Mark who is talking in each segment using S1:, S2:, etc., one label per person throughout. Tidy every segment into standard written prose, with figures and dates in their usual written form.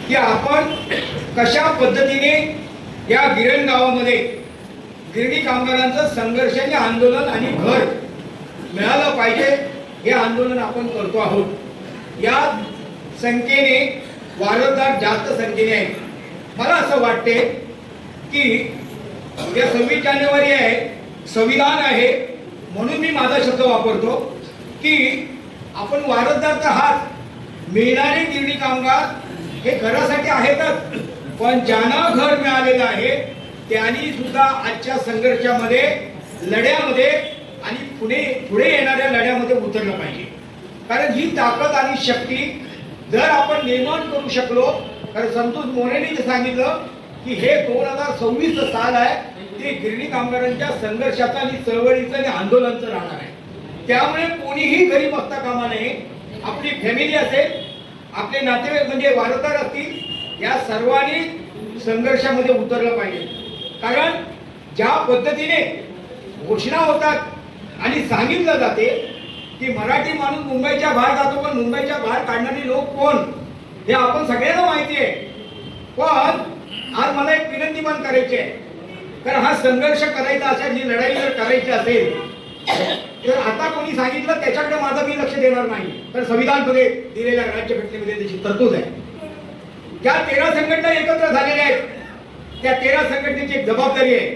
S1: की आपण कशा पद्धतीने या गिरण गावामध्ये गिरणी कामगारांचं संघर्षाचे आंदोलन आणि घर मिळालं पाहिजे हे आंदोलन आपण करतो आहोत। या संख्येने वारसदार जास्त संख्येने आहेत। मला असं वाटते की या 26 जानेवारी आहे, संविधान आहे, म्हणून मी माझा शब्द वापरतो की आपण वारसदार तर आहात, मिळणारे गिरणी कामगार हे घरासाठी आहेतच, पण ज्यांना घर मिळालेलं आहे त्यांनी सुद्धा आजच्या संघर्षामध्ये लढ्यामध्ये आणि पुढे येणाऱ्या लढ्यामध्ये उतरलं पाहिजे। कारण ही ताकद आणि शक्ती जर आपण निर्माण करू शकलो, कारण संतोष मोरेने जे सांगितलं की हे 2026 साल आहे ते गिरणी कामगारांच्या संघर्षाचं आणि चळवळीचं आणि आंदोलनाचं राहणार आहे। त्यामुळे कोणीही घरी बसता कामा नये। आपली फॅमिली असेल, आपले नातेवाईक म्हणजे वारसदार असतील, या सर्वांनी संघर्षामध्ये उतरलं पाहिजे। कारण ज्या पद्धतीने घोषणा होतात आणि सांगितलं जाते की मराठी माणूस मुंबईच्या बाहेर जातो, पण मुंबईच्या बाहेर काढणारे लोक कोण हे आपण सगळ्यांना माहिती आहे। पण आज मला एक विनंती पण करायची आहे, कारण हा संघर्ष करायचा असेल, ही लढाई जर करायची असेल तर आता कोणी सांगितलं त्याच्याकडे माझं मी लक्ष देणार नाही, तर संविधानमध्ये दिलेल्या राज्यघटनेमध्ये त्याची तरतूद आहे। ज्या 13 संघटना एकत्र झालेल्या आहेत त्या 13 संघटनेची एक जबाबदारी आहे।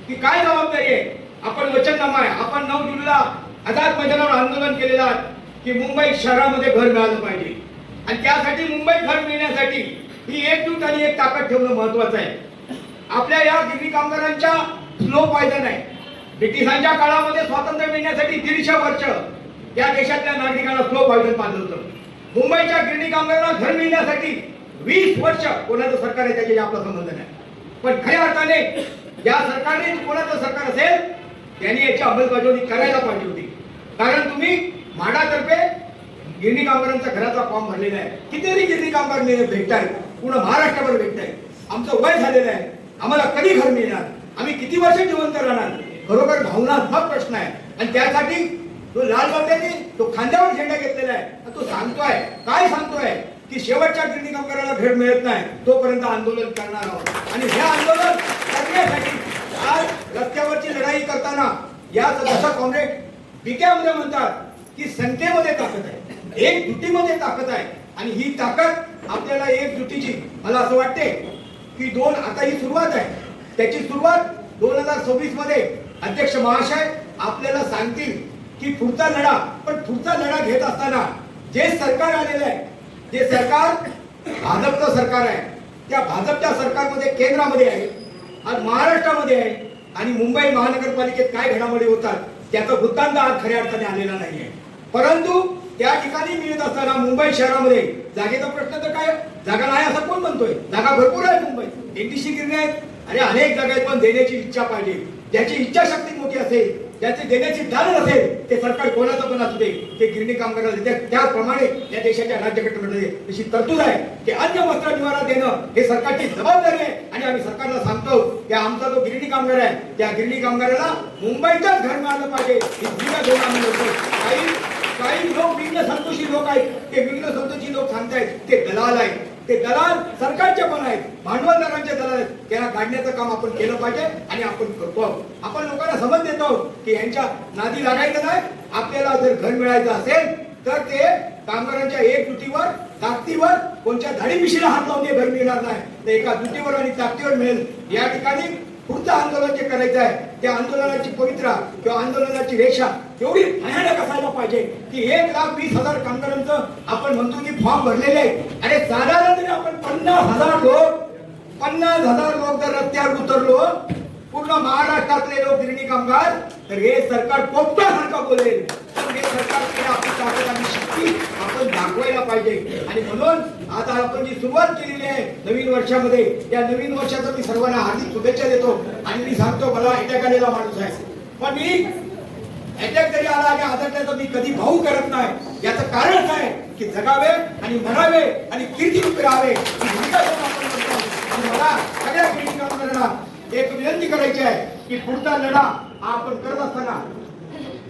S1: की काय जबाबदारी आहे? आपण वचननामा आहे, आपण 9 जूनला आझाद मैदानावर आंदोलन केलेलं आहे की मुंबई शहरामध्ये घर मिळालं पाहिजे, आणि त्यासाठी मुंबईत घर मिळण्यासाठी ही एकजूट आणि एक ताकद ठेवणं महत्वाचं आहे। आपल्या या गिरणी कामगारांच्या स्लो पायदन आहे। ब्रिटिशांच्या काळामध्ये स्वातंत्र्य मिळण्यासाठी 150 वर्ष या देशातल्या नागरिकांना स्लो पायदन पाडलं होतं। मुंबईच्या गिरणी कामगारांना घर मिळण्यासाठी 20 वर्ष कोणाचं सरकार आहे त्याच्याशी आपला संबंध नाही, पण खऱ्या अर्थाने या सरकारने कोणाचं सरकार असेल त्यांनी याची अंमलबजावणी करायला पाहिजे होती। कारण तुम्ही म्हाडातर्फे गिरणी कामगारांचा घराचा फॉर्म भरलेला आहे, कितीतरी गिरणी कामगार भेटतायत, पूर्ण महाराष्ट्रावर भेटतायत। आमचं वय झालेलं आहे, आम्हाला कधी घर मिळणार, आम्ही किती वर्ष जिवंत राहणार, खरोखर भावनात्मक प्रश्न आहे। आणि त्यासाठी तो लाल बाबड्यांनी तो खांद्यावर झेंडा घेतलेला आहे, तो सांगतोय काय सांगतोय की शेवटच्या गिरणी कामगाराला घर मिळत नाही तोपर्यंत आंदोलन करणार आहोत। आणि हे आंदोलन करण्यासाठी आज रस्त्यावरची लढाई करताना या जसं कॉम्रेड बीकेमध्ये म्हणतात की संख्येमध्ये ताकद आहे, एकजुटीमध्ये ताकद आहे, आणि ही ताकद आपल्याला एकजुटीची मला असं वाटते की आता ही सुरुवात आहे, त्याची सुरुवात 2026 मध्ये अध्यक्ष महाशय आपल्याला सांगतील की पुढचा लढा, पण पुढचा लढा घेत असताना जे सरकार आलेलं आहे, जे सरकार भाजपचं सरकार आहे, त्या भाजपच्या सरकारमध्ये केंद्रामध्ये आहे, आज महाराष्ट्रामध्ये आहे, आणि मुंबई महानगरपालिकेत काय घडामोडी होतात त्याचा वृत्तांत आज खऱ्या अर्थाने आलेला नाहीये। परंतु त्या ठिकाणी मिळत असताना मुंबई शहरामध्ये जागेचा प्रश्न तर काय, जागा नाही असं कोण म्हणतोय? जागा भरपूर आहे मुंबईत, 100 गिरण्या आहेत, आणि अनेक जागा आहेत, पण देण्याची इच्छा पाहिजे। ज्याची इच्छाशक्ती मोठी असेल, ज्याची देण्याची जाण असेल, ते सरकार कोणाचं पण असू दे, ते गिरणी कामगाराला देते। त्याप्रमाणे या देशाच्या राज्यघटनेमध्ये तशी तरतूद आहे की अन्न वस्त्र निवारा देणं हे सरकारची जबाबदारी आहे। आणि आम्ही सरकारला सांगतो की आमचा जो गिरणी कामगार आहे त्या गिरणी कामगाराला मुंबईतच घर मिळालं पाहिजे, ही भूमिका घेऊन आम्ही लढतो। काही लोक विघ्न संतोषी लोक आहेत, ते विघ्न संतोषी लोक सांगतायत ते दलाल आहेत, ते दलाल सरकारचे पण आहेत, भांडवलदारांचे दलाल आहेत, त्यांना काढण्याचं काम आपण केलं पाहिजे आणि आपण करतो। आपण लोकांना समज देतो की यांच्या नादी लागायचं नाही। आपल्याला जर घर मिळायचं असेल तर ते कामगारांच्या एकजुटीवर, ताकदीवर, कोणत्या धाडीपिशीला हात लावून घर मिळणार नाही, तर एका जुटीवर आणि ताकदीवर मिळेल। या ठिकाणी पुढचं आंदोलन जे करायचं आहे त्या आंदोलनाची पवित्रा किंवा आंदोलनाची रेषा एवढी भयानक असायला पाहिजे की 1,20,000 कामगारांचं आपण म्हणतो की फॉर्म भरलेले आहे। अरे साधारण तरी आपण 50,000 लोक जर रस्त्यावर उतरलो, पूर्ण महाराष्ट्रातले लोक गिरणी कामगार, तर हे सरकार पोपटासारखं बोलेल। हे सरकारकडे आपली ताकद आणि शक्ती आपण दाखवायला पाहिजे। आणि म्हणून आता आपण जी सुरुवात केलेली आहे नवीन वर्षामध्ये, या नवीन वर्षाचं मी सर्वांना हार्दिक शुभेच्छा देतो। आणि मी सांगतो मला अटॅक आलेला माणूस आहे, पण मी अटॅक जरी आला आणि आदरण्याचं मी कधी भाऊ करत नाही। याचं कारण काय की जगावे आणि मरावे आणि कीर्ती राहावे, मला सगळ्या गिरणी कामगारांना एक विनंती करायची आहे की पुढचा लढा हा आपण करत असताना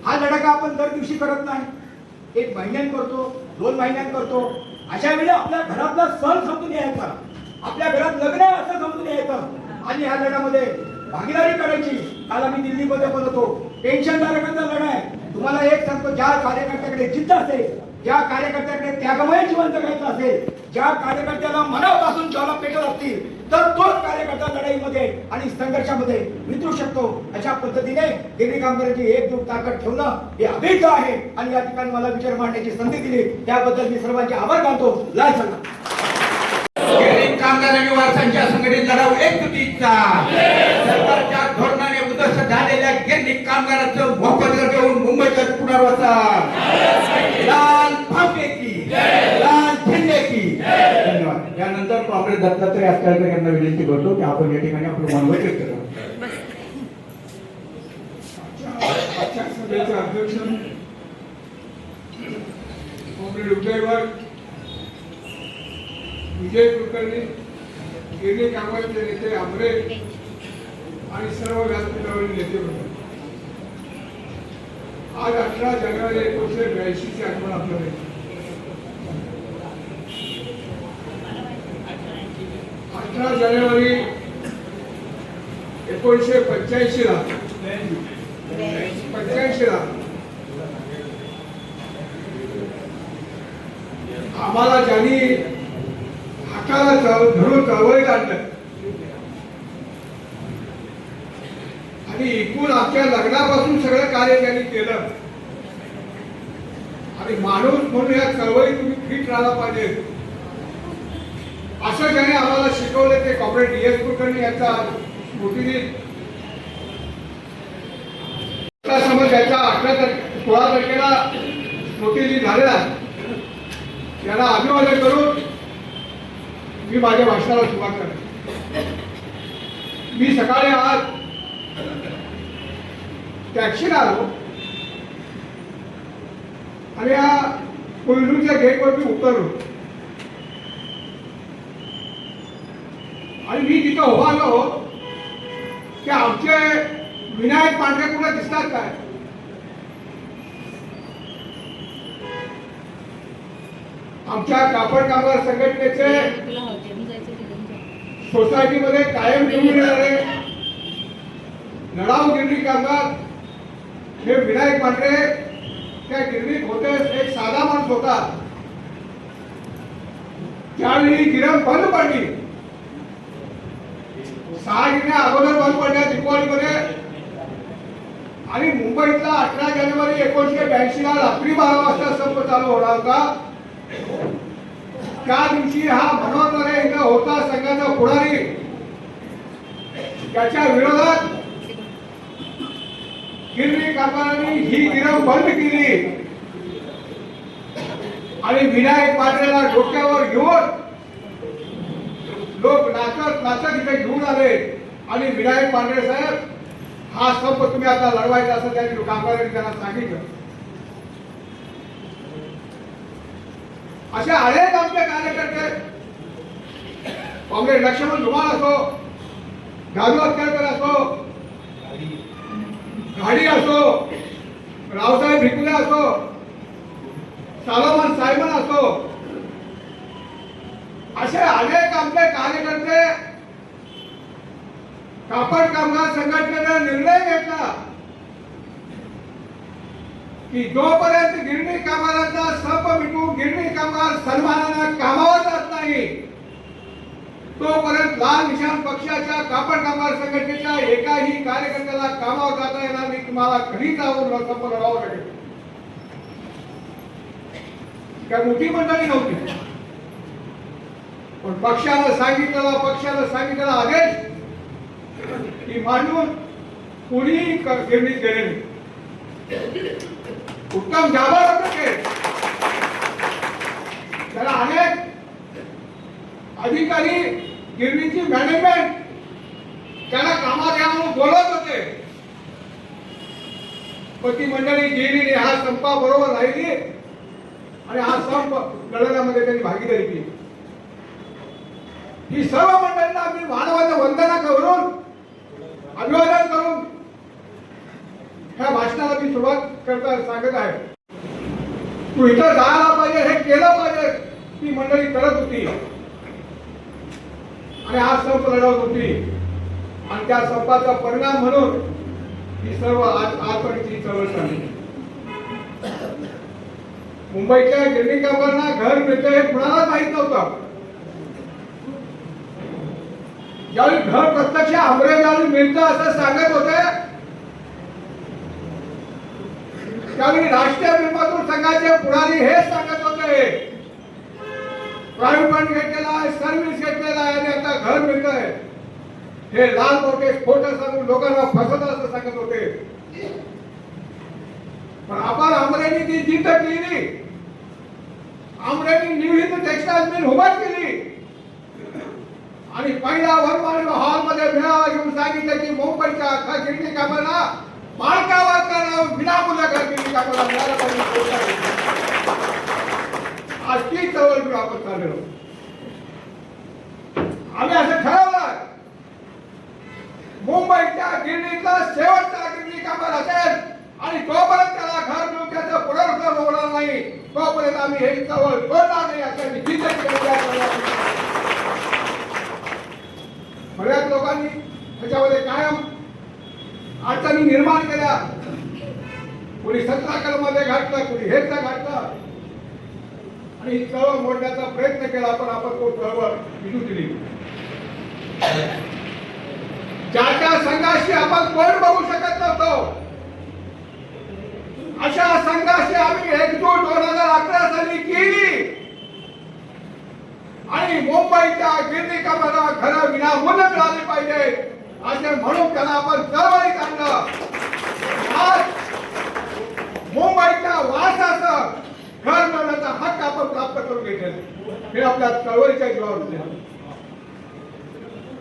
S1: हा लढा का आपण दर दिवशी करत नाही, 1 महिन्यात करतो, 2 महिन्यात करतो, अशा वेळी आपल्या घरातला सण समजून यायचा, आपल्या घरात लग्न आहे असं समजून यायचं आणि ह्या लढ्यामध्ये भागीदारी करायची. काल आम्ही दिल्लीमध्ये पण होतो. पेन्शनधारकांचा लढा आहे. तुम्हाला एक सांगतो, ज्या कार्यकर्त्याकडे जिद्द असेल, ज्या कार्यकर्त्याकडे त्यागमय जीवन जगायचं असेल, ज्या कार्यकर्त्याला मनापासून ज्वाला पेटत असतील, तर तोच कार्यकर्ता लढाईमध्ये आणि संघर्षामध्ये मिटू शकतो. अशा पद्धतीने गिरणी कामगारांची एकजूट ताकद ठेवणं हे अभिष्ट आहे आणि या ठिकाणी मला विचार मांडण्याची संधी दिली त्याबद्दल मी सर्वांचे आभार मानतो. लाल सांगा
S2: कामगार आणि वारसांच्या संघटित लढाऊ एकजुटीचा सरकारच्या धोरणाने उद्ध्वस्त झालेल्या गिरणी कामगारांचं मोफत घेऊन मुंबईच्या पुनर्वसन. लाल फाके की लाल झेंडे की. धन्यवाद. यानंतर काँग्रेस दत्तात्रय आजकालकर यांना विनंती करतो की आपण या ठिकाणी आपलं मनोगत व्यक्त करू.
S3: आजच्या सभेचे अध्यक्ष कॉम्रेड उदयवर विजय कुलकर्णी, गिरणी कामगारांचे नेते आमरे आणि सर्व व्यासपीठावरील नेते होते. आज 18 जानेवारी 1982 ची आठवण आपल्याला 18 जानेवारी 1985 ला आम्हाला ज्यांनी हाताला धरून चळवळीत आणलं आणि एकूण आमच्या लग्नापासून सगळं कार्य त्यांनी केलं आणि माणूस म्हणून या चळवळीत तुम्ही फिट राहायला पाहिजे असं ज्याने आम्हाला शिकवलं ते कॉम्रेड DS कुलकर्णी यांचा स्मृतिदिन समज त्याचा 16 तारखेला स्मृतिदिन झालेला. त्याला अभिवादन करून मी माझ्या भाषणाला सुरुवात करतो. मी सकाळी आज टॅक्सीला आलो आणि या कोयनूरच्या गेटवर मी उतरलो आणि मी तिथं उभा आलो की आमचे विनायक पांढरे कुठे दिसतात काय. आमच्या कापड कामगार संघटनेचे सोसायटीमध्ये कायम निवडून येणारे लढाऊ गिरणी कामगार हे विनायक पांढरे त्या गिरणीत होते. एक साधा माणूस होता. त्यावेळी गिरण बंद पडली. 6 गिरण्या अगोदर बंद पडल्या दीपावलीमध्ये आणि मुंबईतला 18 जानेवारी 1982 ला रात्री 12 वाजता संप चालू होणार होता. त्या दिवशी हा मनोहर नरे इथं होता संघाचा पुढारी. त्याच्या विरोधात गिरणी कामगारांनी ही गिरण बंद केली आणि विनायक पांढरेला डोक्यावर घेऊन लोक नाचत नाचत इथे घेऊन आले आणि विनायक पांढरे साहेब हा संप तुम्ही आता लढवायचा असं त्यांनी कामगारांनी त्यांना सांगितलं. असे अनेक आमचे कार्यकर्ते कॉम्रेड लक्ष्मण धुमाळ असो, दादू अत्याळकर असो, घाडी असो, रावसाहेब भिकुले असो, सालोमन सायमन असो, असे अनेक आमचे कार्यकर्ते कापड कामगार संघटनेने निर्णय घेतला की जोपर्यंत गिरणी कामगारांचा संप मिटून गिरणी कामगार सन्मानाने कामावर जात नाही तोपर्यंत लाल निशाण पक्षाच्या कापड कामगार संघटनेच्या एकाही कार्यकर्त्याला कामावर जाता येणार नाही. तुम्हाला घरी जाऊन संप लढावं लागेल. काय मोठी मंडळी नव्हती पण पक्षानं सांगितलेला आदेश की मांडून कोणीही गिरणीत गेले नाही. उत्तम जाबर होते. त्याला अनेक अधिकारी गिरणीची मॅनेजमेंट त्याला कामात या म्हणून बोलत होते पण ती मंडळी गेली. हा संपा बरोबर राहिली आणि हा संप लढण्यामध्ये त्यांनी भागीदारी केली. ही सर्व मंडळींना आम्ही मानवाचं वंदना करून अभिवादन करून ह्या भाषणाला मी सुरुवात करता सांगत आहे. तू इथं जायला पाहिजे, हे केलं पाहिजे. ती मंडळी करत होती आणि हा संप लढवत होती आणि त्या संपाचा परिणाम म्हणून ही सर्व आजपर्यंतची चळवळ चालली. मुंबईच्या गिरणी कामगारांना घर मिळतं हे कुणालाच माहित नव्हतं. ज्यावेळी घर प्रत्यक्ष आमरे ज्यावेळी मिळतं असं सांगत होते त्यावेळी राष्ट्रीय निर्मातृ संघाचे पुढारी हेच सांगत होते प्रायव्हेट फंड घेतलेला आहे, सर्व्हिस घेतलेला आहे आणि आता घर मिळतंय. हे लाल मोठे खोट सांगून लोकांना फसवत असं सांगत होते. पण आपण आमरेनी ती जिद्द केली. आमरेनी न्यू हिंद टेक्सटाईल मिल उभा केली आणि पहिला वरमाळ हॉल मध्ये मेळावा घेऊन सांगितलं की मुंबईच्या गिरणी कामाला मालकावर करावं विनामूल्य घर गिरणी कामाला मिळालं पाहिजे. आज ती चळवळ घेऊन आपण चाललो. आम्ही असं ठरवलं मुंबईच्या गिरणीतला शेवटचा गिरणी कामगार असेल आणि तोपर्यंत त्याला घर मिळून त्याचं पुनर्वसन होणार नाही तोपर्यंत आम्ही हे चळवळ सोडणार नाही असं जिद्द केलेली आहे. बऱ्याच लोकांनी त्याच्यामध्ये कायम अडचणी निर्माण केल्या. कोणी 17 कलमामध्ये घातलं, कोणी हेच घातलं आणि ही चळवळ मोडण्याचा प्रयत्न केला पण आपण तो चळवळ विजू दिली. ज्या संघाशी आपण कोण बघू शकत नव्हतो अशा संघाशी आम्ही एकजूट 2011 साली केली आणि मुंबईच्या गिरणी कामगारांना घरं विनामूल्य मिळाली पाहिजे असे म्हणून त्यांना आपण चळवळीत आणलं. आज मुंबईच्या वारसाचं घर मिळण्याचा हक्क आपण प्राप्त करून घेतलेला हे आपल्या चळवळीच्या जीवावर होते.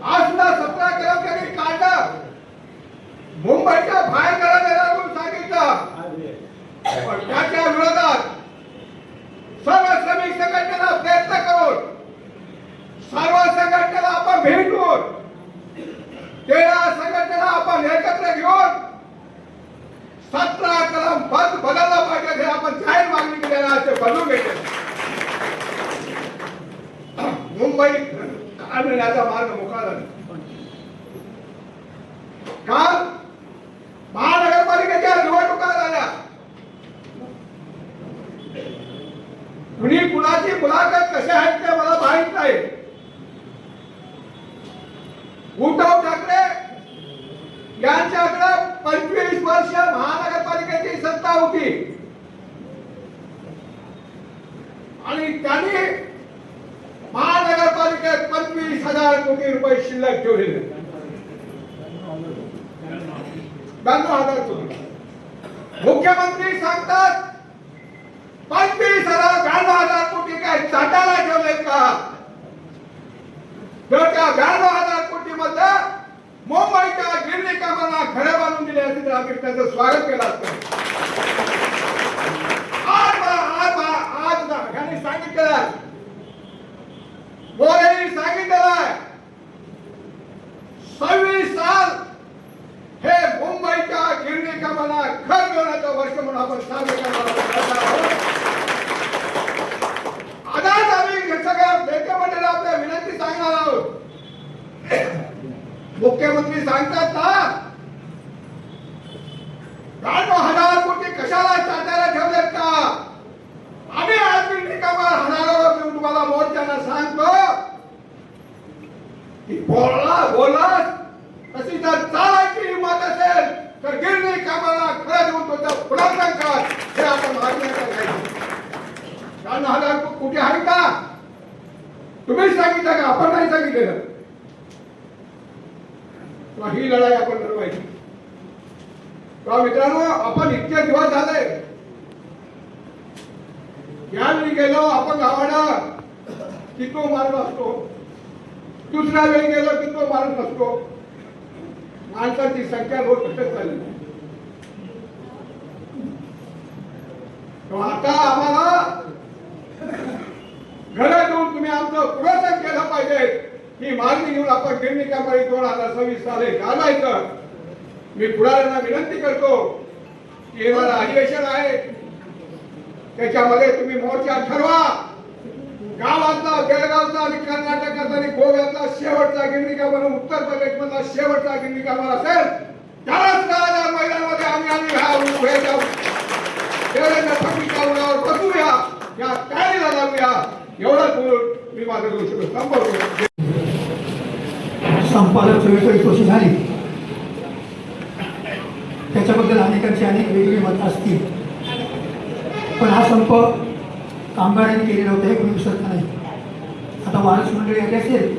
S3: आज सुद्धा 17 कर्मचारी काढलं मुंबईच्या बाहेर घरात येणार म्हणून सांगितलं पण त्याच्या विरोधात सर्व श्रमिक संघटनेला प्रयत्न करून सर्व संघटनेला आपण भेटून 13 संघटनेला आपण एकत्र घेऊन 17 कलम बदलला पाहिजे हे आपण जाहीर मागणी केलेला आहे. ते बदलून घेतले. मुंबई आणण्याचा मार्ग मोकळा झाला. काल महानगरपालिकेच्या निवडणुका झाल्या. कुणी कुणाची मुलाखत कशी आहेत ते मला माहित नाही. उद्धव ठाकरे यांच्याकडे 25 वर्ष महानगरपालिकेची सत्ता होती आणि त्यांनी महानगरपालिकेत 25,000 कोटी रुपये शिल्लक ठेवलेले. 92,000 कोटी. मुख्यमंत्री सांगतात 92,000 कोटी काय चाटाला ठेवलेत का? तर त्या 92,000 कोटी मध्ये मुंबईच्या गिरणी कामांना घरे बांधून दिली असती तर आम्ही त्याचं स्वागत केलं असतं. आज यांनी सांगितलेलं मोदींनी सांगितलेलं आहे 26 साल हे मुंबईच्या गिरणी कामांना घर मिळवण्याचं वर्ष म्हणून आपण साजरे करणार आहोत. आजच आम्ही सगळ्या नेते मंडळीला आपल्या विनंती सांगणार आहोत. मुख्यमंत्री सांगतात ना 92,000 कोटी कशाला चाटायला ठेवलेत का? आम्ही आज गिरणी कामगार हजारावर घेऊन तुम्हाला मोर्चाना सांगतो की बोला तशी जर चालायची हिंमत असेल तर गिरणी कामाला खरं देऊन तुमचं पुनर्वसन कर हे आपण मागणी करायची. 92,000 कोटी आहे का? तुम्ही सांगितलं का? आपण नाही सांगितलेलं. ही लढाई आपण लढवायची. मित्रांनो आपण इतके दिवस झाले यावेळी गेलो आपण गावाला की तो माणूस असतो, दुसऱ्या वेळी गेलो की तो माणूस नसतो. माणसाची संख्या रोज घटत चालली. आता आम्हाला घरं देऊन तुम्ही आमचं पुनर्वसन केलं पाहिजे ही मागणी घेऊन आपण गिरणी कामगार 2026 साली घालायचं. मी पुढाऱ्यांना विनंती करतो की येणारं अधिवेशन आहे त्याच्यामध्ये तुम्ही मोर्चा ठरवा गावातला बेळगावचा आणि कर्नाटकाचा आणि गोव्यातला शेवटचा गिरणी कामगार, उत्तर प्रदेशमधला शेवटचा गिरणी कामगार असेल त्यालाच 10,000 महिन्यांमध्ये आम्ही उभे जाऊ, देवेंद्र फडणवीसच्या उरावर बसूया, या तयारीला लागूया. एवढंच बोलून मी माझं गोष्ट संपवतो.
S4: संपाला 44 वर्ष झाली. त्याच्याबद्दल अनेकांची अनेक वेगवेगळी मतं असतील, पण हा संप कामगारांनी केलेला होता हे कोणी विसरत नाही. आता वारस मंडळी आली असेल,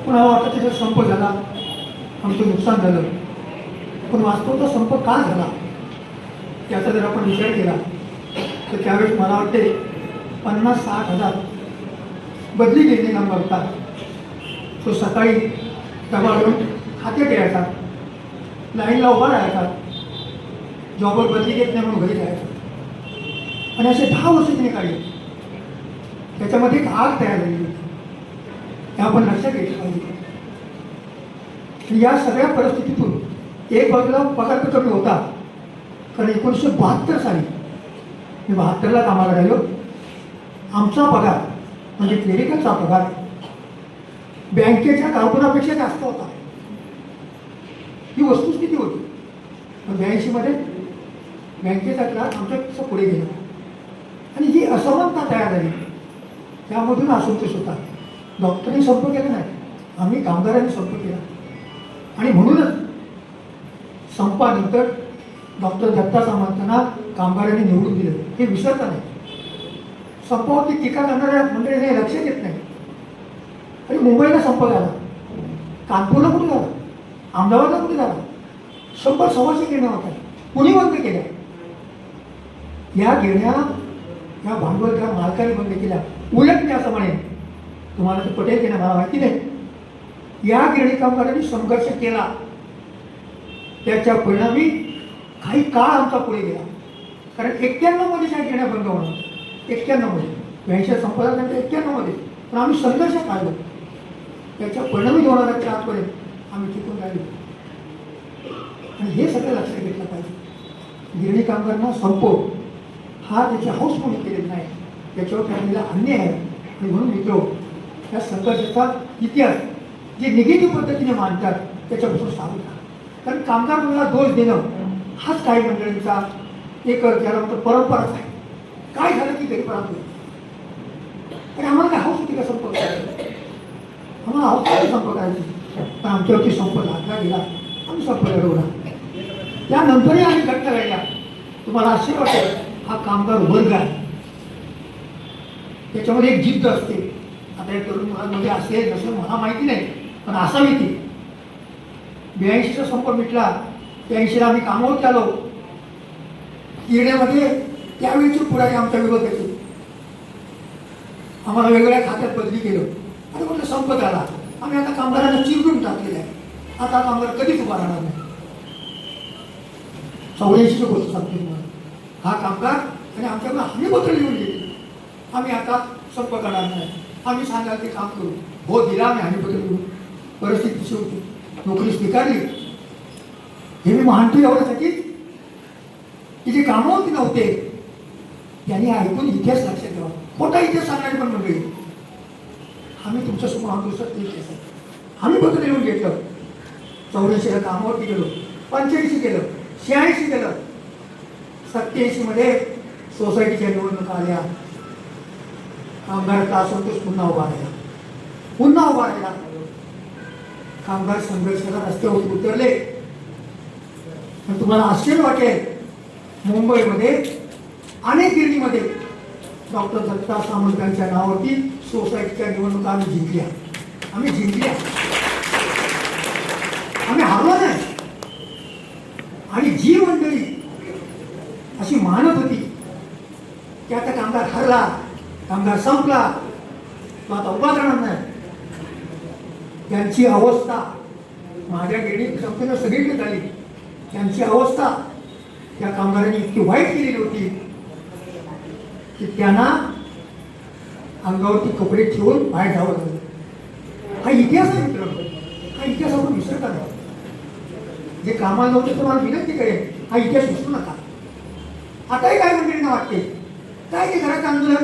S4: पुन्हा वाटतं त्याचा संप झाला, आमचं नुकसान झालं, पण वास्तवचा संप का झाला याचा जर आपण विचार केला तर त्यावेळेस मला वाटते 50-60 हजार बदली गिरणी कामगार होता. तो सकाळी डबा घेऊन खाते द्यायचा, लाईनला उभा राहायचा, जॉबवर बदली घेत नाही म्हणून घरी जायचा. आणि असे 10 वर्ष तिने काढले. त्याच्यामध्ये एक आग तयार झाली होती, हे आपण लक्षात घेतलं पाहिजे. या सगळ्या परिस्थितीतून एक बाजूला पगार तर कमी होता, कारण 1972 साली मी 72ला कामाला राहिलो. आमचा पगार म्हणजे क्लेरिकलचा पगार बँकेच्या कारकुनापेक्षा जास्त होता. ही वस्तुस्थिती होती. पण 82मध्ये बँकेचा क्लास आमच्यापेक्षा पुढे गेला आणि जी असमानता तयार झाली त्यामधून असंतोष होता. डॉक्टरनी संप केला नाही, आम्ही कामगारांनी संप केला. आणि म्हणूनच संपानंतर डॉक्टर दत्ता सामंतांना कामगारांनी निवडून दिलं, हे विसरता नाही. संपावरती टीका करणाऱ्या मंडळीने लक्ष देत नाही. आणि मुंबईला संप झाला, कानपूरला कुठे झाला, अहमदाबादला कुठे झाला, 100-125 गिरण्या होत्या, कुणी बंद केल्या. या गिरण्या या भांडवलच्या मालकाने बंद केल्या. उलट मी असं म्हणेन, तुम्हाला ते पटेल की नाही मला माहिती नाही, या गिरणी कामगारांनी संघर्ष केला, त्याच्या परिणामी काही काळ आमचा पुढे गेला. कारण 91मध्ये ज्या गिरण्या बंद होणार, 91मध्ये 82 संपला त्यानंतर 91मध्ये, पण आम्ही संघर्ष काढलो, त्याच्या परिणामी 2004 पर्यंत आम्ही टिकून राहिलो. आणि हे सगळं लक्षात घेतलं पाहिजे. गिरणी कामगारांना संप हा त्याची हौस म्हणून केलेला नाही, त्याच्यावर झालेला अन्याय आहे. आणि म्हणून मित्र, या संघर्षाचा इतिहास जे निगेटिव्ह पद्धतीने मांडतात त्याच्यापासून सावध राहा. कारण कामगार मंडळाला दोष देणं हाच काही मंडळींचा एक त्याला म्हणतो परंपराच आहे. काय झालं की घरी परात होईल. आणि आम्हाला काय हौस होती का संप करायची, आम्हाला हौस होती संप करायची, पण आमच्यावरती संप लादला गेला, आम्ही संप लढवला. त्यानंतरही आम्ही घट्ट राहिल्या. तुम्हाला आश्चर्य वाटेल, हा कामगार वर्ग आहे, त्याच्यामध्ये एक जिद्द असते. आता या तरुण मुलांमध्ये असेल नसेल मला माहिती नाही, पण असावी ती. 82चा संप मिटला, 83ला आम्ही कामावर आलो. गिरण्यामध्ये त्यावेळीची पुढारी आमच्या विरोधाची, आम्हाला वेगवेगळ्या खात्यात बदली केलं. आणि म्हटलं संप झाला, आम्ही आता कामगारांना चिरडून टाकलेलं आहे, आता कामगार कधीच उभा राहणार नाही. 84ची गोष्ट सांगते तुम्हाला. हा कामगार आणि आमच्याकडे हमी पत्र लिहून गेली, आम्ही आता संप करणार नाही, आम्ही सांगाल ते काम करू. हो दिला आम्ही हमी पत्र लिहून. परिस्थिती तशी होती, नोकरी स्वीकारली. हे मी मानतो एवढ्यासाठीच की जे कामावरती नव्हते त्यांनी ऐकून इतिहास लक्षात ठेवा. खोटा इतिहास सांगणारी पण मंडळी, आम्ही तुमच्यासमोर आणतो सर ते इतिहास आहे. आम्ही पत्र लिहून घेतलं, 84ला कामावरती गेलो, 85 केलं, 86 केलं, 87मध्ये सोसायटीच्या निवडणुका आल्या. कामगार असंतोष पुन्हा उभा राहिला. कामगार संघर्षाला रस्त्यावर उतरले. पण तुम्हाला आश्चर्य वाटेल, मुंबईमध्ये अनेक गिरणीमध्ये डॉक्टर दत्ता सामंतांच्या नावावरती सोसायटीच्या निवडणुका आम्ही जिंकल्या. आम्ही हारलो नाही. आणि जी मंडळी अशी मानत होती की आता कामगार हरला, कामगार संपला, तो आता उभा राहणार नाही, त्यांची अवस्था माझ्या गिरणीत संपूर्ण सगळीकडे झाली. त्यांची अवस्था त्या कामगारांनी इतकी वाईट केलेली होती की त्यांना अंगावरती कपडे ठेवून बाहेर जावं लागलं. हा इतिहास आहे मित्रांनो, हा इतिहास आपण विसरता नाही. जे कामाला नव्हते तुम्हाला विनंती करेल, हा इतिहास विसरू नका. आताही काय मंडळींना वाटते काय ते घराचं आंदोलन,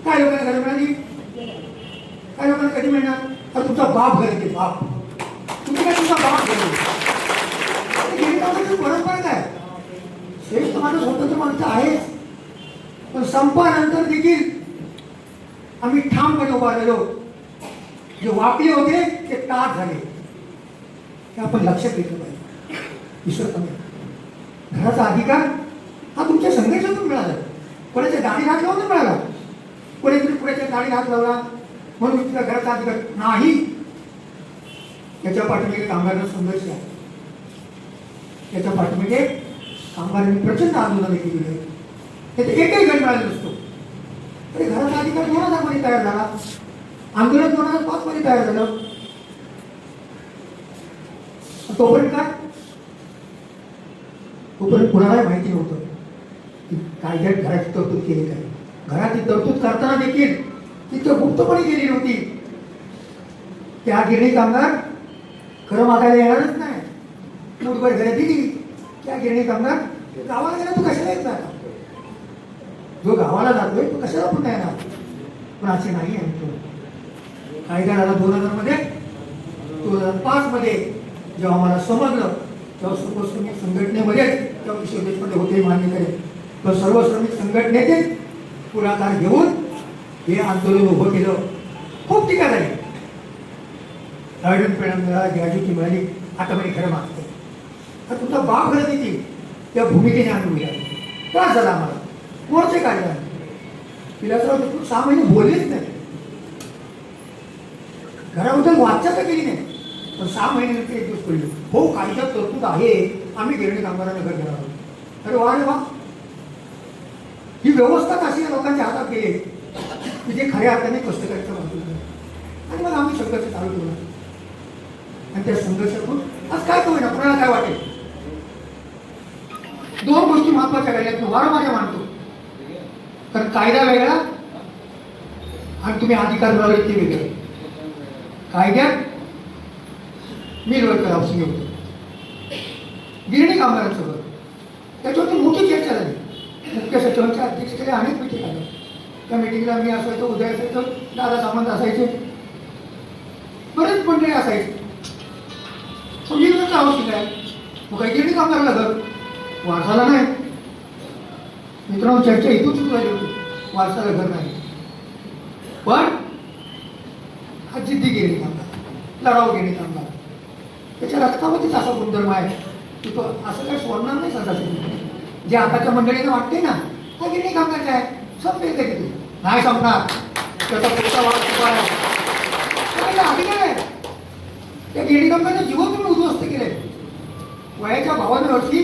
S4: काय लोकांना घरं मिळाली? काय लोकांना कधी मिळणार? तर तुमचा बाप घर येते, बाप. तुम्ही काय तुमचा बाप घर परंपरा काय? श्रेष्ठ माझं स्वतंत्र माणसं आहेच, पण संपानंतर देखील आम्ही ठामपणे उभा राहिलो. जे वापले होते ते ताज झाले, हे आपण लक्षात घेतलं पाहिजे. विसरत नाही. घराचा अधिकार हा तुमच्या संघर्षातून मिळाला, कोणाच्या दाढी हात लावून मिळाला. कोणीतरी पुढेच्या दाढी हात लावला म्हणून तुझ्या घराचा अधिकार नाही. त्याच्या पाठीमागे कामगारांचा संघर्ष आहे. त्याच्या पाठीमागे कामगारांनी प्रचंड आंदोलन केलेली आहे. त्याचा एकही गट मिळाला नसतो. तरी घराचा अधिकार 2000 मध्ये तयार झाला, आंदोलन 2005 मध्ये तयार झालं. तोपर्यंत काय? तोपर्यंत कुणालाही माहिती नव्हतं की कायद्यात घराची तरतूद केली काय. घराची तरतूद करताना देखील तिथं गुप्तपणे केली नव्हती. त्या गिरणी कामगार खरं मागायला येणारच नाही. मुठभर घरे दिली, त्या गिरणी कामगार गावाला गेला तो कशाला येत नाही. जो गावाला जातोय तो कशाला पुन्हा येणार. पण असे नाही आहे. कायदा झाला 2000 मध्ये. 2005 मध्ये जेव्हा मला समजलं तेव्हा सर्व श्रमिक संघटनेमध्येच तेव्हा विश्व देशपांडे होते मान्य करेल, तर सर्व श्रमिक संघटनेचे पुढाकार घेऊन हे आंदोलन उभं केलं. खूप टीका झाली. ॲडमिट मिळाला, ग्रॅज्युटी मिळाली, आता म्हणे खरं मागते. तर तुमचा बाप घडत येते त्या भूमिकेने आम्ही उभ्या. त्रास झाला आम्हाला. मोर्चे काढला. विलासराव देशमुख 6 महिने बोललेच नाही. घराबद्दल वाचा तर केली नाही, पण 6 महिन्यानंतर एक दिवस पडले, हो कायद्यात तरतूद आहे, आम्ही गिरणी कामगारांना घर देणार आहोत. अरे वा रे वा. ही व्यवस्था कशी लोकांच्या हातात गेली की जे खऱ्या अर्थाने कष्ट करायचं बाजूला. आणि मग आम्ही संघर्ष चालू ठेवला. आणि त्या संघर्षातून आज काय होईना, कोणाला काय वाटेल. 2 गोष्टी महत्वाच्या राहिल्या, मी वारंवार मानतो. कारण कायदा वेगळा आणि तुम्ही अधिकार मिळवले ते वेगळे. कायद्यात मिल वर्कर हाऊसिंग होतं, गिरणी कामगारांचं घर, त्याच्यावरती मोठी चर्चा झाली. मुख्य सचिवांच्या अध्यक्षतेने अनेक मिटिंग आल्या. त्या मिटिंगला मी असायचो, उदय असायचो, दादा सामंत असायचे, बरेच मंडळी असायचे. मिल वर्कर हाऊसिंग आहे, मग काही गिरणी कामगाराला घर, वारसाला नाही. मित्रांनो चर्चा इथून सुरू झाली होती, वारसाला घर नाही. पण हा जिद्दी गिरणी कामगार, लढाऊ गिरणी कामगार, त्याच्या रक्तामध्येच असा गुणधर्म आहे की तो असं काही सोडणार नाही सदाशिव. जे आताच्या मंडळींना वाटते ना हा गिरणी कामगारचा आहे, संपेल का किती नाही संपणार. त्याचा पुढचा वाढ अधिकार आहे. त्या गिरणी कामगारांना जीवन तुम्ही उद्ध्वस्त केलंय. वयाच्या 52 वर्षी